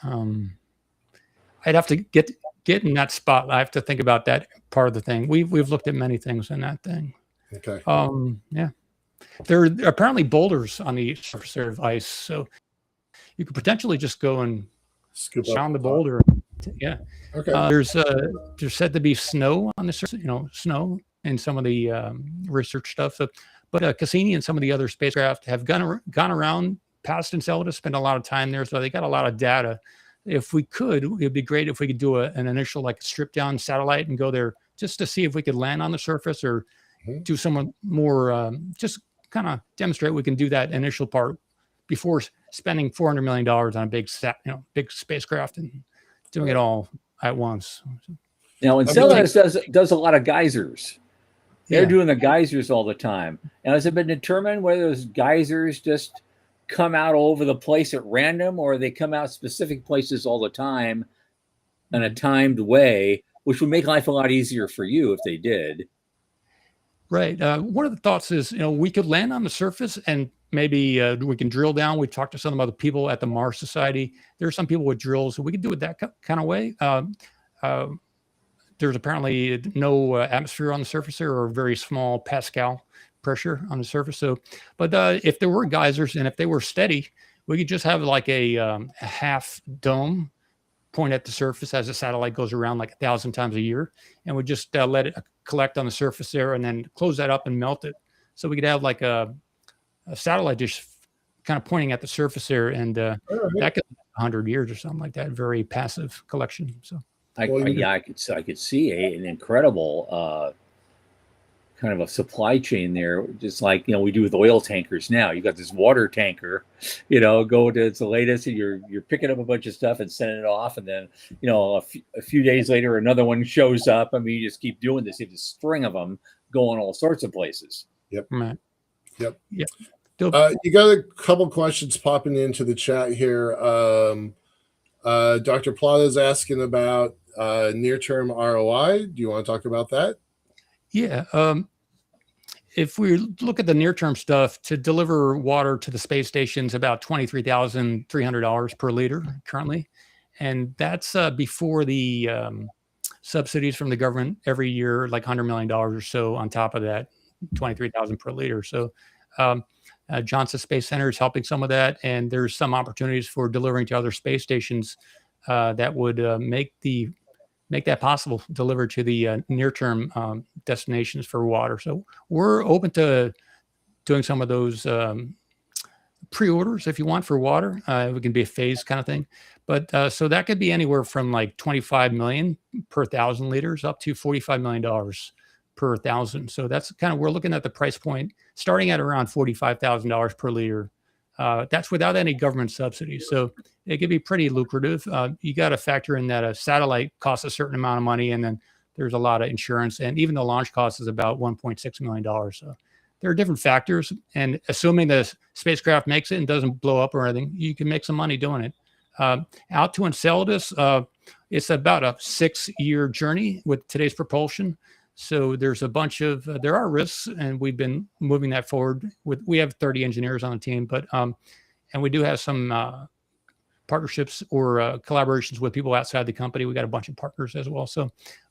[SPEAKER 3] I'd have to get in that spot. I have to think about that part of the thing. We've looked at many things in that thing.
[SPEAKER 2] Okay.
[SPEAKER 3] Yeah. There are apparently boulders on the surface of ice, so you could potentially just go and sound the boulder. Yeah.
[SPEAKER 2] Okay.
[SPEAKER 3] There's said to be snow on the surface, snow in some of the research stuff. So, but Cassini and some of the other spacecraft have gone around past Enceladus, spent a lot of time there, so they got a lot of data. If we could, it'd be great if we could do an initial strip down satellite and go there just to see if we could land on the surface or do some more, just kind of demonstrate we can do that initial part before spending $400 million on a big spacecraft and doing it all at once.
[SPEAKER 1] Now, Enceladus does a lot of geysers. They're doing the geysers all the time. Now, has it been determined whether those geysers just come out all over the place at random, or they come out specific places all the time in a timed way, which would make life a lot easier for you if they did?
[SPEAKER 3] Right. One of the thoughts is, we could land on the surface and maybe we can drill down. We've talked to some of the people at the Mars Society. There are some people with drills, so we could do it that kind of way. There's apparently no atmosphere on the surface there, or very small Pascal pressure on the surface. So, but if there were geysers and if they were steady, we could just have a half dome point at the surface as the satellite goes around 1,000 times a year, and we just let it collect on the surface there and then close that up and melt it. So we could have a satellite dish kind of pointing at the surface there, and that could be 100 years or something like that. Very passive collection. So
[SPEAKER 1] I could see an incredible kind of a supply chain there, just like we do with oil tankers now. You got this water tanker, go to the latest, and you're picking up a bunch of stuff and sending it off, and then a few days later another one shows up. I mean, you just keep doing this. You have a string of them going all sorts of places.
[SPEAKER 2] Yep.
[SPEAKER 3] Right.
[SPEAKER 2] Yep.
[SPEAKER 3] Yeah.
[SPEAKER 2] You got a couple questions popping into the chat here. Dr. Plata is asking about near-term ROI. Do you want to talk about that?
[SPEAKER 3] Yeah. If we look at the near-term stuff, to deliver water to the space stations, about $23,300 per liter currently. And that's before the subsidies from the government every year, $100 million or so on top of that, $23,000 per liter. So Johnson Space Center is helping some of that. And there's some opportunities for delivering to other space stations that would make that possible, delivered to the near-term destinations for water. So we're open to doing some of those pre-orders if you want for water. It can be a phase kind of thing. But so that could be anywhere from $25 million per 1,000 liters up to $45 million per 1,000. So that's we're looking at the price point starting at around $45,000 per liter. That's without any government subsidies. So it could be pretty lucrative. You got to factor in that a satellite costs a certain amount of money, and then there's a lot of insurance, and even the launch cost is about $1.6 million. So there are different factors, and assuming the spacecraft makes it and doesn't blow up or anything, you can make some money doing it. Out to Enceladus, It's about a 6-year journey with today's propulsion. So there's a bunch of there are risks, and we've been moving that forward. We have 30 engineers on the team, but and we do have some partnerships or collaborations with people outside the company. We got a bunch of partners as well. So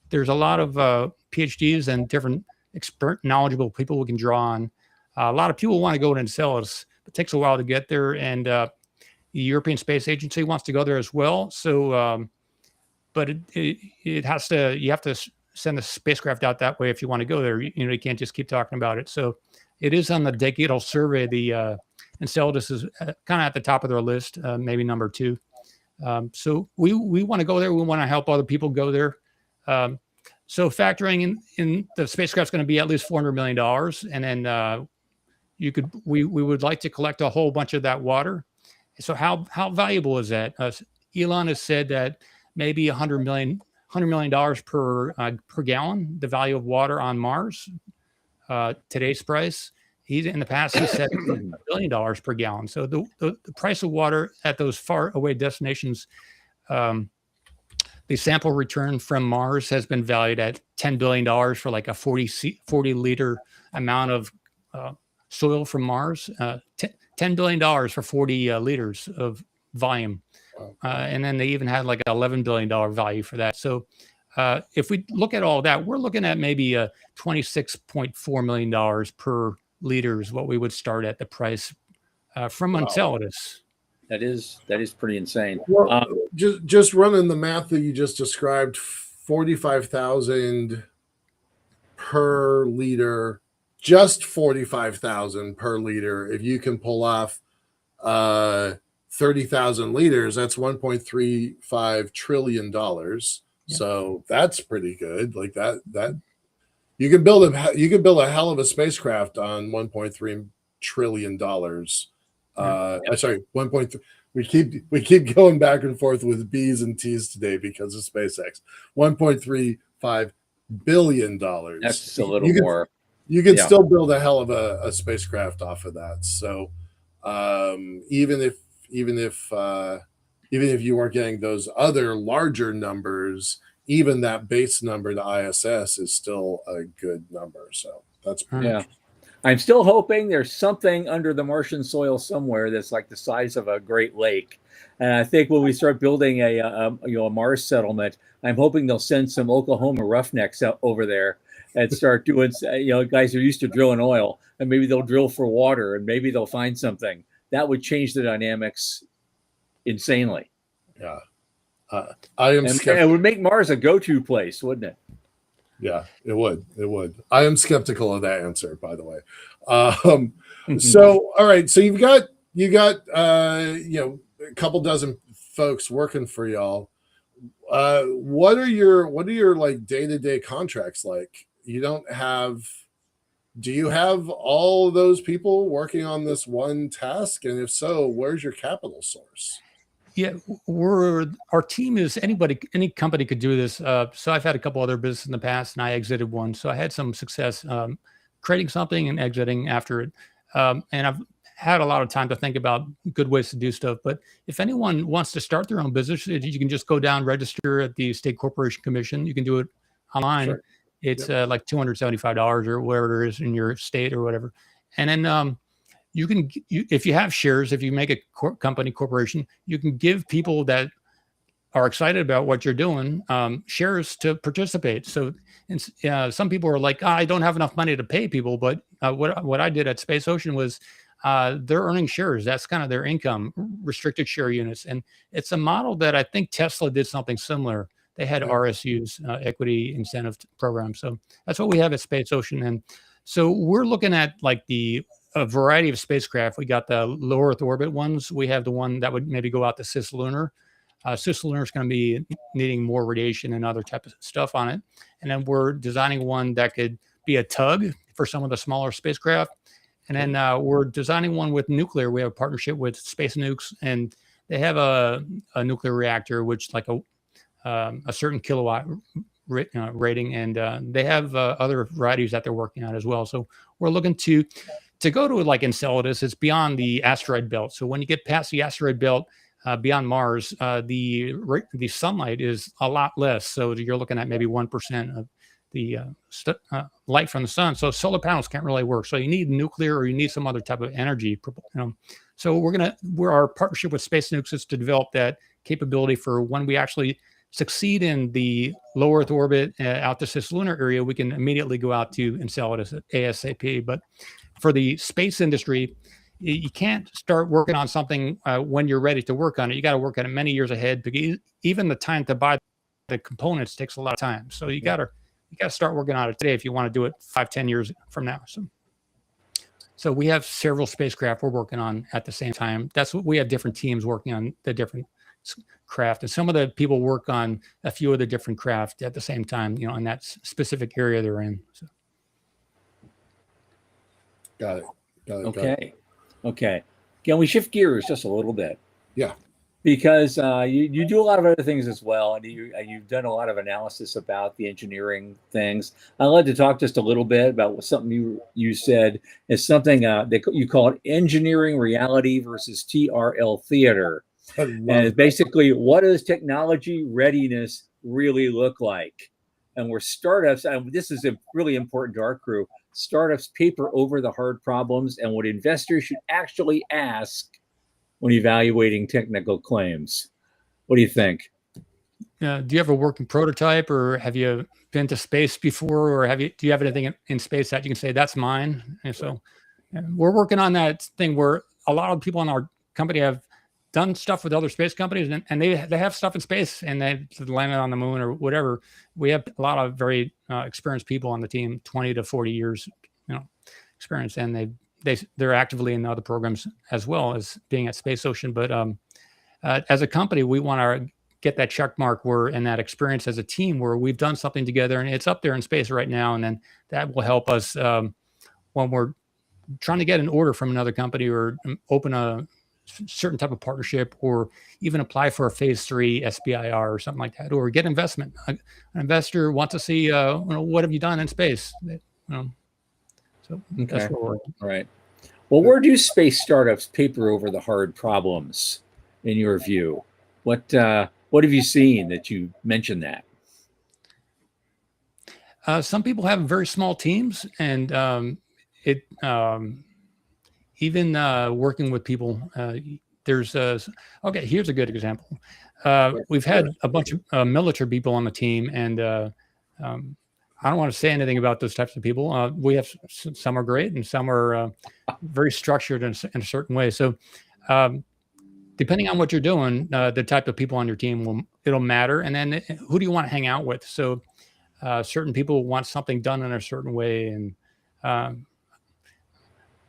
[SPEAKER 3] there's a lot of PhDs and different expert, knowledgeable people we can draw on. A lot of people want to go to Enceladus. It takes a while to get there, and the European Space Agency wants to go there as well. So, but it has to. You have to send the spacecraft out that way if you want to go there. You can't just keep talking about it. So, it is on the decadal survey. The Enceladus is kind of at the top of their list, maybe number 2. So we want to go there. We want to help other people go there. So factoring in the spacecraft's going to be at least $400 million, and then we would like to collect a whole bunch of that water. So how valuable is that? Elon has said that maybe $100 million per gallon, the value of water on Mars. Today's price. In the past, he said $1 billion per gallon. So the price of water at those far away destinations, the sample return from Mars has been valued at $10 billion for like a 40 liter amount of soil from Mars. $10 billion for 40 liters of volume. And then they even had like an $11 billion value for that. So if we look at all that, we're looking at maybe $26.4 million per liter is what we would start at the price from Enceladus.
[SPEAKER 1] That is pretty insane.
[SPEAKER 2] Well, just running the math that you just described, 45,000 per liter, just 45,000 per liter. If you can pull off 30,000 liters, that's $1.35 trillion. Yeah. So that's pretty good. Like that you can build a hell of a spacecraft on $1.3 trillion. Sorry, 1.3. We keep going back and forth with B's and T's today because of SpaceX. $1.35 billion.
[SPEAKER 1] That's a little more.
[SPEAKER 2] You can still build a hell of a spacecraft off of that. So even if you are getting those other larger numbers, even that base number to ISS is still a good number. So that's pretty
[SPEAKER 1] I'm still hoping there's something under the Martian soil somewhere that's like the size of a Great Lake. And I think when we start building a Mars settlement, I'm hoping they'll send some Oklahoma roughnecks out over there and start doing, guys are used to drilling oil, and maybe they'll drill for water, and maybe they'll find something that would change the dynamics insanely.
[SPEAKER 2] Yeah. I am skeptical.
[SPEAKER 1] It would make Mars a go-to place, wouldn't it?
[SPEAKER 2] Yeah, it would. It would. I am skeptical of that answer, by the way. So, all right. So you got a couple dozen folks working for y'all. What are your like day-to-day contracts like? Do you have all of those people working on this one task? And if so, where's your capital source?
[SPEAKER 3] Yeah, our team is any company could do this. So I've had a couple other businesses in the past, and I exited one. So I had some success creating something and exiting after it. And I've had a lot of time to think about good ways to do stuff. But if anyone wants to start their own business, you can just go down, register at the State Corporation Commission. You can do it online. Sure. It's like $275 or whatever it is in your state or whatever. And then if you have shares, if you make a corporation, you can give people that are excited about what you're doing shares to participate. So some people are like, I don't have enough money to pay people. But what I did at Space Ocean was they're earning shares. That's kind of their income, restricted share units. And it's a model that I think Tesla did something similar. They had RSUs, equity incentive program. So that's what we have at Space Ocean. And so we're looking at like a variety of spacecraft. We got the low Earth orbit ones. We have the one that would maybe go out to cislunar. Cislunar is going to be needing more radiation and other type of stuff on it. And then we're designing one that could be a tug for some of the smaller spacecraft. And then we're designing one with nuclear. We have a partnership with Space Nukes, and they have a nuclear reactor, which like a certain kilowatt rating, and they have other varieties that they're working on as well. So we're looking to go to like Enceladus. It's beyond the asteroid belt. So when you get past the asteroid belt, beyond Mars, the sunlight is a lot less. So you're looking at maybe 1% of the light from the sun. So solar panels can't really work. So you need nuclear, or you need some other type of energy. So our partnership with Space Nukes is to develop that capability for when we actually succeed in the low Earth orbit out to cislunar area, we can immediately go out to and sell it as ASAP. But for the space industry, you can't start working on something when you're ready to work on it. You got to work on it many years ahead, because even the time to buy the components takes a lot of time. So you got to start working on it today if you want to do it 5-10 years from now. So we have several spacecraft we're working on at the same time. That's what we have, different teams working on the different craft, and some of the people work on a few of the different craft at the same time, in that specific area they're in. So.
[SPEAKER 2] Got it.
[SPEAKER 1] Okay. Can we shift gears just a little bit?
[SPEAKER 2] Yeah.
[SPEAKER 1] Because you do a lot of other things as well, and you've done a lot of analysis about the engineering things. I'd like to talk just a little bit about something you said is something that you call it engineering reality versus TRL theater. And it's basically, what does technology readiness really look like? And we're startups, and this is really important to our crew, startups paper over the hard problems and what investors should actually ask when evaluating technical claims. What do you think?
[SPEAKER 3] Do you have a working prototype, or have you been to space before, or do you have anything in space that you can say that's mine? And so we're working on that thing where a lot of people in our company have done stuff with other space companies, and they have stuff in space, and they landed on the moon or whatever. We have a lot of very experienced people on the team, 20 to 40 years, experience, and they're actively in other programs as well as being at Space Ocean. But as a company, we want to get that check mark and that experience as a team where we've done something together, and it's up there in space right now. And then that will help us when we're trying to get an order from another company, or open a certain type of partnership, or even apply for a phase 3 SBIR or something like that, or get investment. An investor wants to see, what have you done in space? So that's what we're working.
[SPEAKER 1] Right. Well, where do space startups paper over the hard problems, in your view? What have you seen that you mentioned that?
[SPEAKER 3] Some people have very small teams, and even working with people. Here's a good example. We've had a bunch of military people on the team, and I don't want to say anything about those types of people. We have some are great, and some are very structured in a certain way. So depending on what you're doing, the type of people on your team it'll matter. And then who do you want to hang out with? So certain people want something done in a certain way. And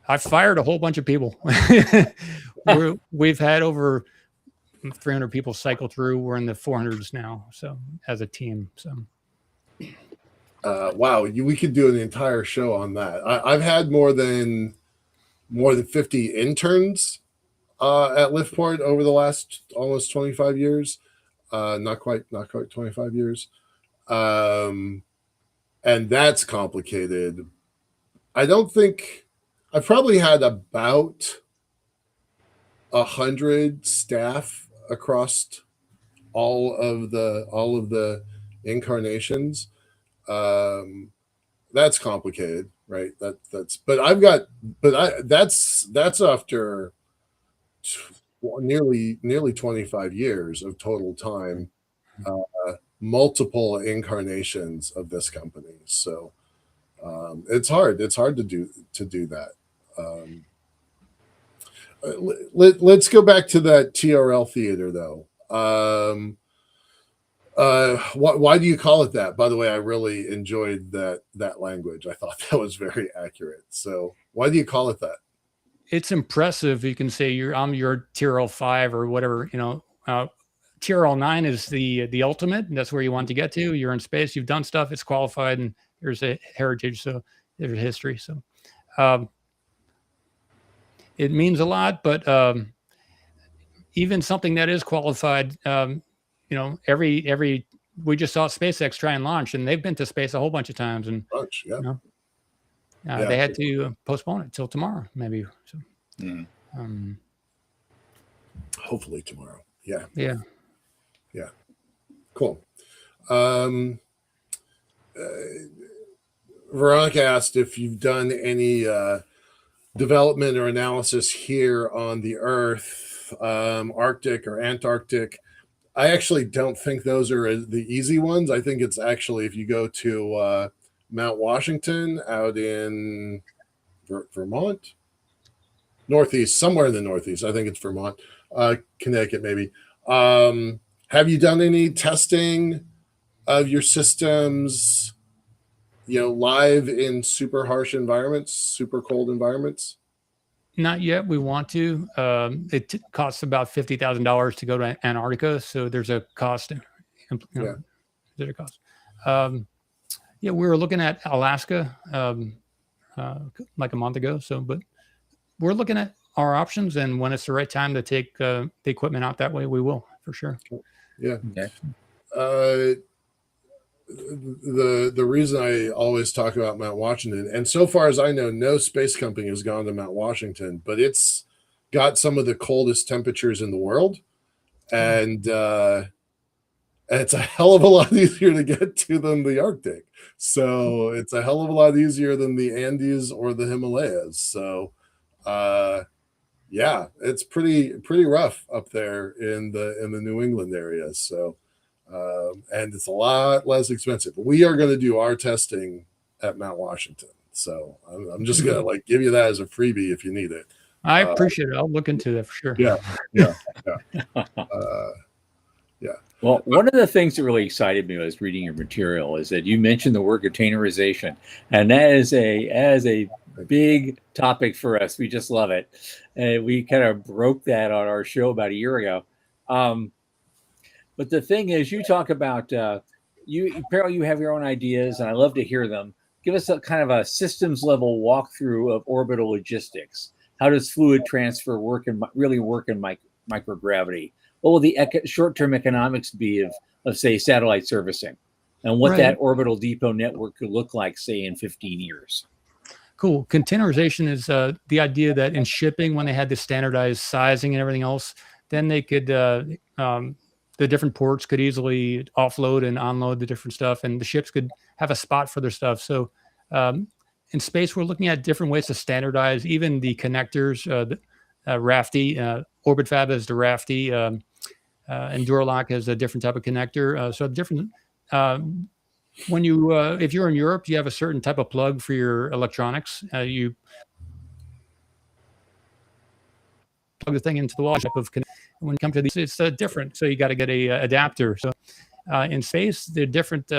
[SPEAKER 3] I've fired a whole bunch of people. We've had over 300 people cycle through. We're in the 400s now. So as a team,
[SPEAKER 2] wow, we could do an entire show on that. I've had more than 50 interns at LiftPo over the last almost 25 years. Not quite 25 years. And that's complicated. I've probably had about 100 staff across all of the incarnations. That's complicated, right? That's after nearly 25 years of total time, multiple incarnations of this company. So it's hard to do that. Let's go back to that TRL theater, though. Why do you call it that? By the way, I really enjoyed that language. I thought that was very accurate. So why do you call it that?
[SPEAKER 3] It's impressive. You can say I'm your TRL 5 or whatever. TRL 9 is the ultimate, and that's where you want to get to. You're in space. You've done stuff. It's qualified, and there's a heritage. So there's a history. So it means a lot. But even something that is qualified. We just saw SpaceX try and launch, and they've been to space a whole bunch of times, and they had to postpone it till tomorrow, maybe. So,
[SPEAKER 2] hopefully tomorrow. Yeah.
[SPEAKER 3] Yeah.
[SPEAKER 2] Yeah. Cool. Um, Veronica asked if you've done any development or analysis here on the Earth, Arctic or Antarctic. I actually don't think those are the easy ones. I think it's actually if you go to Mount Washington out in Vermont, Northeast, somewhere in the Northeast. I think it's Vermont, Connecticut, maybe. Have you done any testing of your systems, live in super harsh environments, super cold environments?
[SPEAKER 3] Not yet. We want to. It costs about $50,000 to go to Antarctica, so there's a cost.
[SPEAKER 2] Yeah.
[SPEAKER 3] There's a cost. Yeah, we were looking at Alaska like a month ago. But we're looking at our options, and when it's the right time to take the equipment out that way, we will for sure.
[SPEAKER 2] Yeah.
[SPEAKER 1] Okay.
[SPEAKER 2] The reason I always talk about Mount Washington, and so far as I know, no space company has gone to Mount Washington, but it's got some of the coldest temperatures in the world, and it's a hell of a lot easier to get to than the Arctic. So it's a hell of a lot easier than the Andes or the Himalayas. So yeah, it's pretty rough up there in the New England area. So and it's a lot less expensive. We are going to do our testing at Mount Washington. So I'm just going to give you that as a freebie if you need it.
[SPEAKER 3] I appreciate it. I'll look into that for sure.
[SPEAKER 2] Yeah.
[SPEAKER 1] Well, one of the things that really excited me was reading your material is that you mentioned the word containerization, and that is a big topic for us. We just love it. And we kind of broke that on our show about a year ago. But the thing is, you talk about Peril, you have your own ideas, and I love to hear them. Give us a kind of a systems level walkthrough of orbital logistics. How does fluid transfer really work in microgravity? What will the short-term economics be of say satellite servicing, and what that orbital depot network could look like, say, in 15 years?
[SPEAKER 3] Cool. Containerization is the idea that in shipping, when they had the standardized sizing and everything else, then they could the different ports could easily offload and unload the different stuff, and the ships could have a spot for their stuff. So in space, we're looking at different ways to standardize even the connectors. Rafty, OrbitFab is the Rafty, and Duralock is a different type of connector. So different. When you, if you're in Europe, you have a certain type of plug for your electronics. You plug the thing into the wall. Type of when you come to these, it's different. So you got to get a adapter. So in space, the different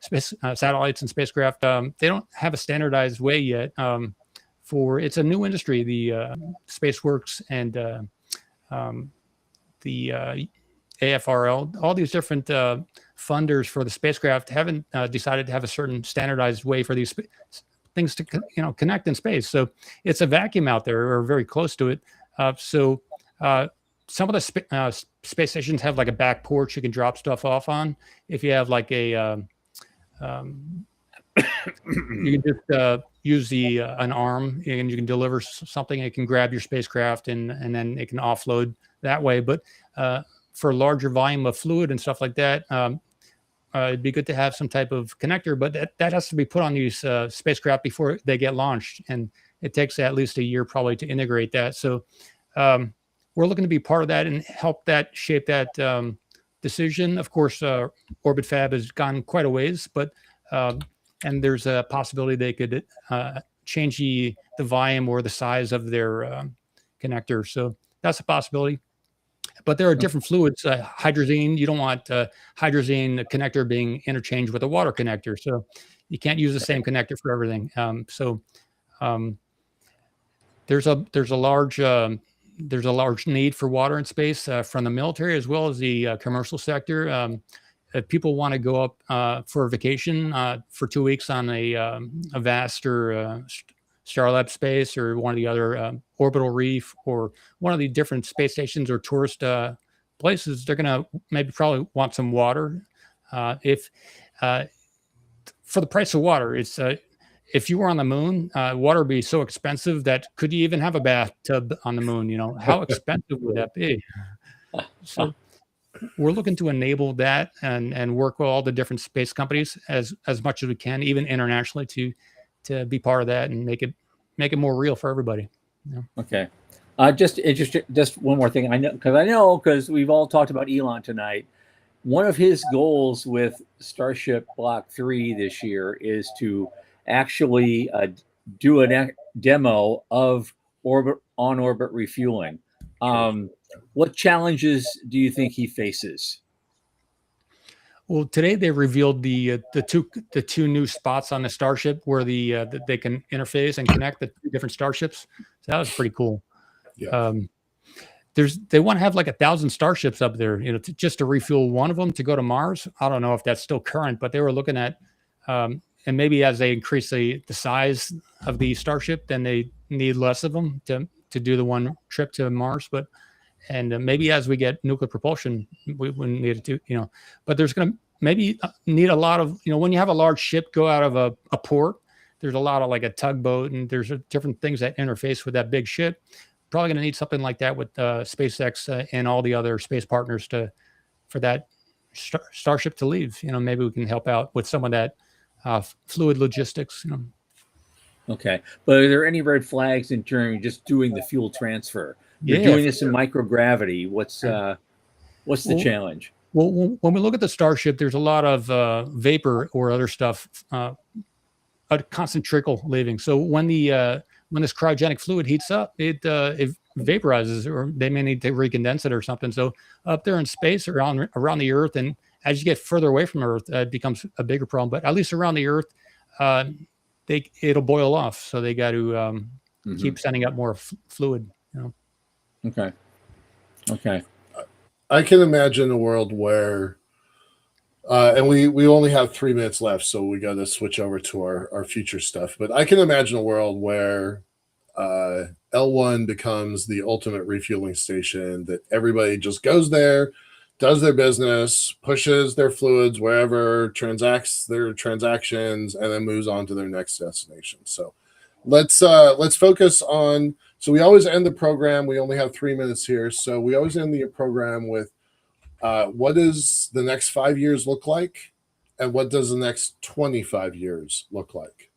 [SPEAKER 3] space satellites and spacecraft, they don't have a standardized way yet. It's a new industry. The SpaceWorks and the AFRL, all these different funders for the spacecraft haven't decided to have a certain standardized way for these things to connect in space. So it's a vacuum out there, or very close to it. Some of the space stations have like a back porch you can drop stuff off on. If you have like a you can just use an arm, and you can deliver something. It can grab your spacecraft and then it can offload that way. But for a larger volume of fluid and stuff like that, it'd be good to have some type of connector. But that has to be put on these spacecraft before they get launched, and it takes at least a year probably to integrate that. So we're looking to be part of that and help that shape that decision. Of course, OrbitFab has gone quite a ways, but and there's a possibility they could change the volume or the size of their connector. So that's a possibility. But there are different fluids. Hydrazine, you don't want hydrazine connector being interchanged with a water connector. So you can't use the same connector for everything. There's a large need for water in space from the military as well as the commercial sector. If people want to go up for a vacation for 2 weeks on a VAST or Starlab Space or one of the other Orbital Reef or one of the different space stations or tourist places, they're going to probably want some water. If for the price of water, if you were on the moon, water would be so expensive that could you even have a bathtub on the moon? How expensive would that be? So we're looking to enable that and work with all the different space companies as much as we can, even internationally, to be part of that and make it more real for everybody.
[SPEAKER 1] Okay. Just interesting. Just one more thing. I know because we've all talked about Elon tonight. One of his goals with Starship Block 3 this year is to actually do a demo of on-orbit refueling. What challenges do you think he faces?
[SPEAKER 3] Well, today they revealed the two new spots on the Starship where that they can interface and connect the two different starships. So that was pretty cool.
[SPEAKER 2] Yeah.
[SPEAKER 3] They want to have like 1,000 starships up there, just to refuel one of them to go to Mars. I don't know if that's still current, but they were looking at, and maybe as they increase the size of the starship, then they need less of them to do the one trip to Mars. And maybe as we get nuclear propulsion, we wouldn't need to do, but there's going to maybe need a lot of, when you have a large ship go out of a port, there's a lot of like a tugboat, and there's different things that interface with that big ship. Probably going to need something like that with SpaceX and all the other space partners for that starship to leave. Maybe we can help out with some of that fluid logistics.
[SPEAKER 1] Okay, but are there any red flags in terms of just doing the fuel transfer? You're doing this in microgravity. What's the challenge?
[SPEAKER 3] Well, when we look at the Starship, there's a lot of vapor or other stuff, a constant trickle leaving. So when this cryogenic fluid heats up, it vaporizes, or they may need to recondense it or something. So up there in space around the Earth, and as you get further away from Earth, it becomes a bigger problem. But at least around the Earth, it'll boil off. So they got to keep sending up more fluid.
[SPEAKER 1] Okay.
[SPEAKER 2] I can imagine a world where, and we only have 3 minutes left, so we got to switch over to our future stuff. But I can imagine a world where L1 becomes the ultimate refueling station, that everybody just goes there, does their business, pushes their fluids wherever, transacts their transactions, and then moves on to their next destination. So let's focus on. So we always end the program. We only have 3 minutes here, so we always end the program with what does the next 5 years look like, and what does the next 25 years look like?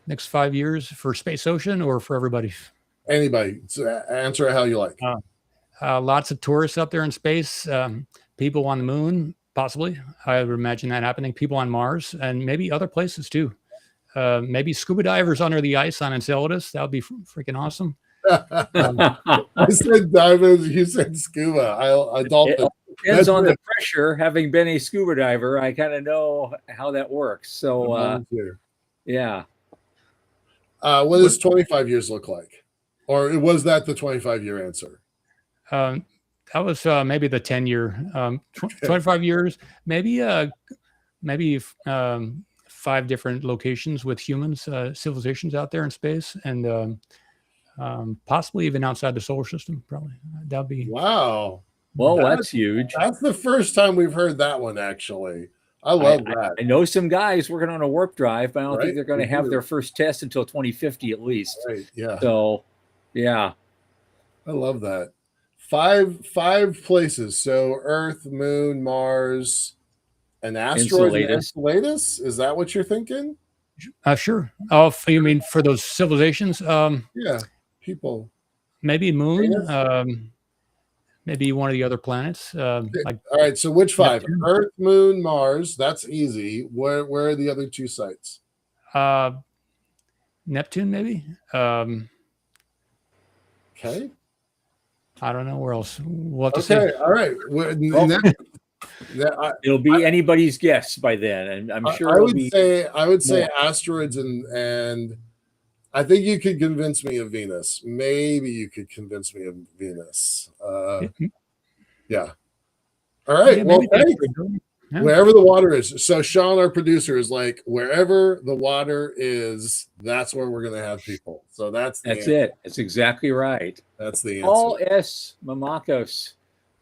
[SPEAKER 3] Next 5 years for Space Ocean or for everybody?
[SPEAKER 2] Anybody. Answer it how you like.
[SPEAKER 3] Lots of tourists up there in space, people on the moon, possibly. I would imagine that happening. People on Mars, and maybe other places too. Maybe scuba divers under the ice on Enceladus. That would be freaking awesome.
[SPEAKER 2] I said divers, you said scuba. I dolphin.
[SPEAKER 1] It depends on the pressure. Having been a scuba diver, I kind of know how that works. So, yeah.
[SPEAKER 2] What does 25 years look like? Or was that the 25-year answer?
[SPEAKER 3] That was maybe the 10-year. 25 years, maybe 5 different locations with humans, civilizations out there in space, and possibly even outside the solar system. Probably that'd be
[SPEAKER 2] wow.
[SPEAKER 1] Well, that's huge.
[SPEAKER 2] That's the first time we've heard that one. Actually, I love that.
[SPEAKER 1] I know some guys working on a warp drive, but I don't think they're going to have their first test until 2050 at least.
[SPEAKER 2] Right. Yeah.
[SPEAKER 1] So, yeah,
[SPEAKER 2] I love that. Five places. So Earth, Moon, Mars. An asteroid, Enceladus? Is that what you're thinking?
[SPEAKER 3] Sure. Oh, you mean for those civilizations?
[SPEAKER 2] Yeah, people.
[SPEAKER 3] Maybe Moon. Maybe one of the other planets.
[SPEAKER 2] All right. So which 5? Neptune? Earth, Moon, Mars. That's easy. Where are the other 2 sites?
[SPEAKER 3] Neptune, maybe.
[SPEAKER 2] Okay.
[SPEAKER 3] I don't know where else. We'll have to
[SPEAKER 2] see. All right.
[SPEAKER 1] It'll be anybody's guess by then, and I'm sure
[SPEAKER 2] I would say asteroids, and I think you could convince me of Venus. Maybe you could convince me of Venus. Yeah. All right. Well, thanks. Yeah. Wherever the water is. So Sean, our producer, is like, wherever the water is, that's where we're going to have people. So that's
[SPEAKER 1] it. That's exactly right.
[SPEAKER 2] That's the answer.
[SPEAKER 1] Paul S. Mamakos,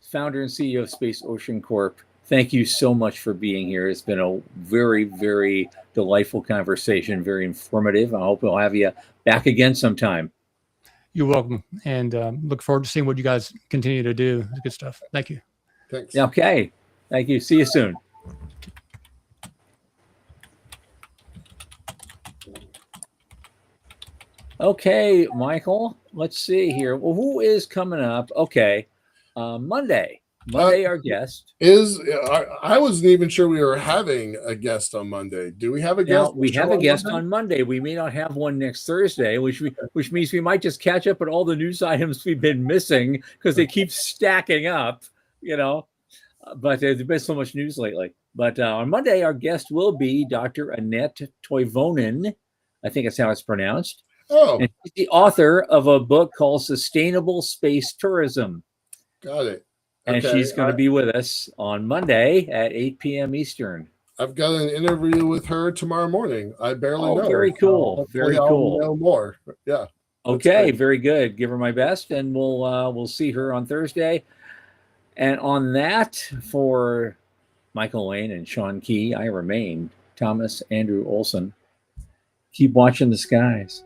[SPEAKER 1] founder and CEO of Space Ocean Corp. Thank you so much for being here. It's been a very, very delightful conversation, very informative. I hope we'll have you back again sometime.
[SPEAKER 3] You're welcome. And look forward to seeing what you guys continue to do. It's good stuff. Thank you.
[SPEAKER 2] Thanks.
[SPEAKER 1] Okay. Thank you. See you soon. Okay, Michael, let's see here. Well, who is coming up? Okay. Monday, our guest.
[SPEAKER 2] I wasn't even sure we were having a guest on Monday. Do we have a guest?
[SPEAKER 1] Now, we have a guest on Monday. We may not have one next Thursday, which means we might just catch up on all the news items we've been missing because they keep stacking up, But there's been so much news lately. But on Monday, our guest will be Dr. Annette Toivonen. I think that's how it's pronounced.
[SPEAKER 2] Oh.
[SPEAKER 1] And she's the author of a book called Sustainable Space Tourism.
[SPEAKER 2] Got it.
[SPEAKER 1] And she's going to be with us on Monday at 8 p.m. Eastern.
[SPEAKER 2] I've got an interview with her tomorrow morning. I barely know.
[SPEAKER 1] Very cool. Very cool.
[SPEAKER 2] I'll know more. Yeah.
[SPEAKER 1] Okay, very good. Give her my best, and we'll see her on Thursday. And on that, for Michael Lane and Sean Key, I remain Thomas Andrew Olson. Keep watching the skies.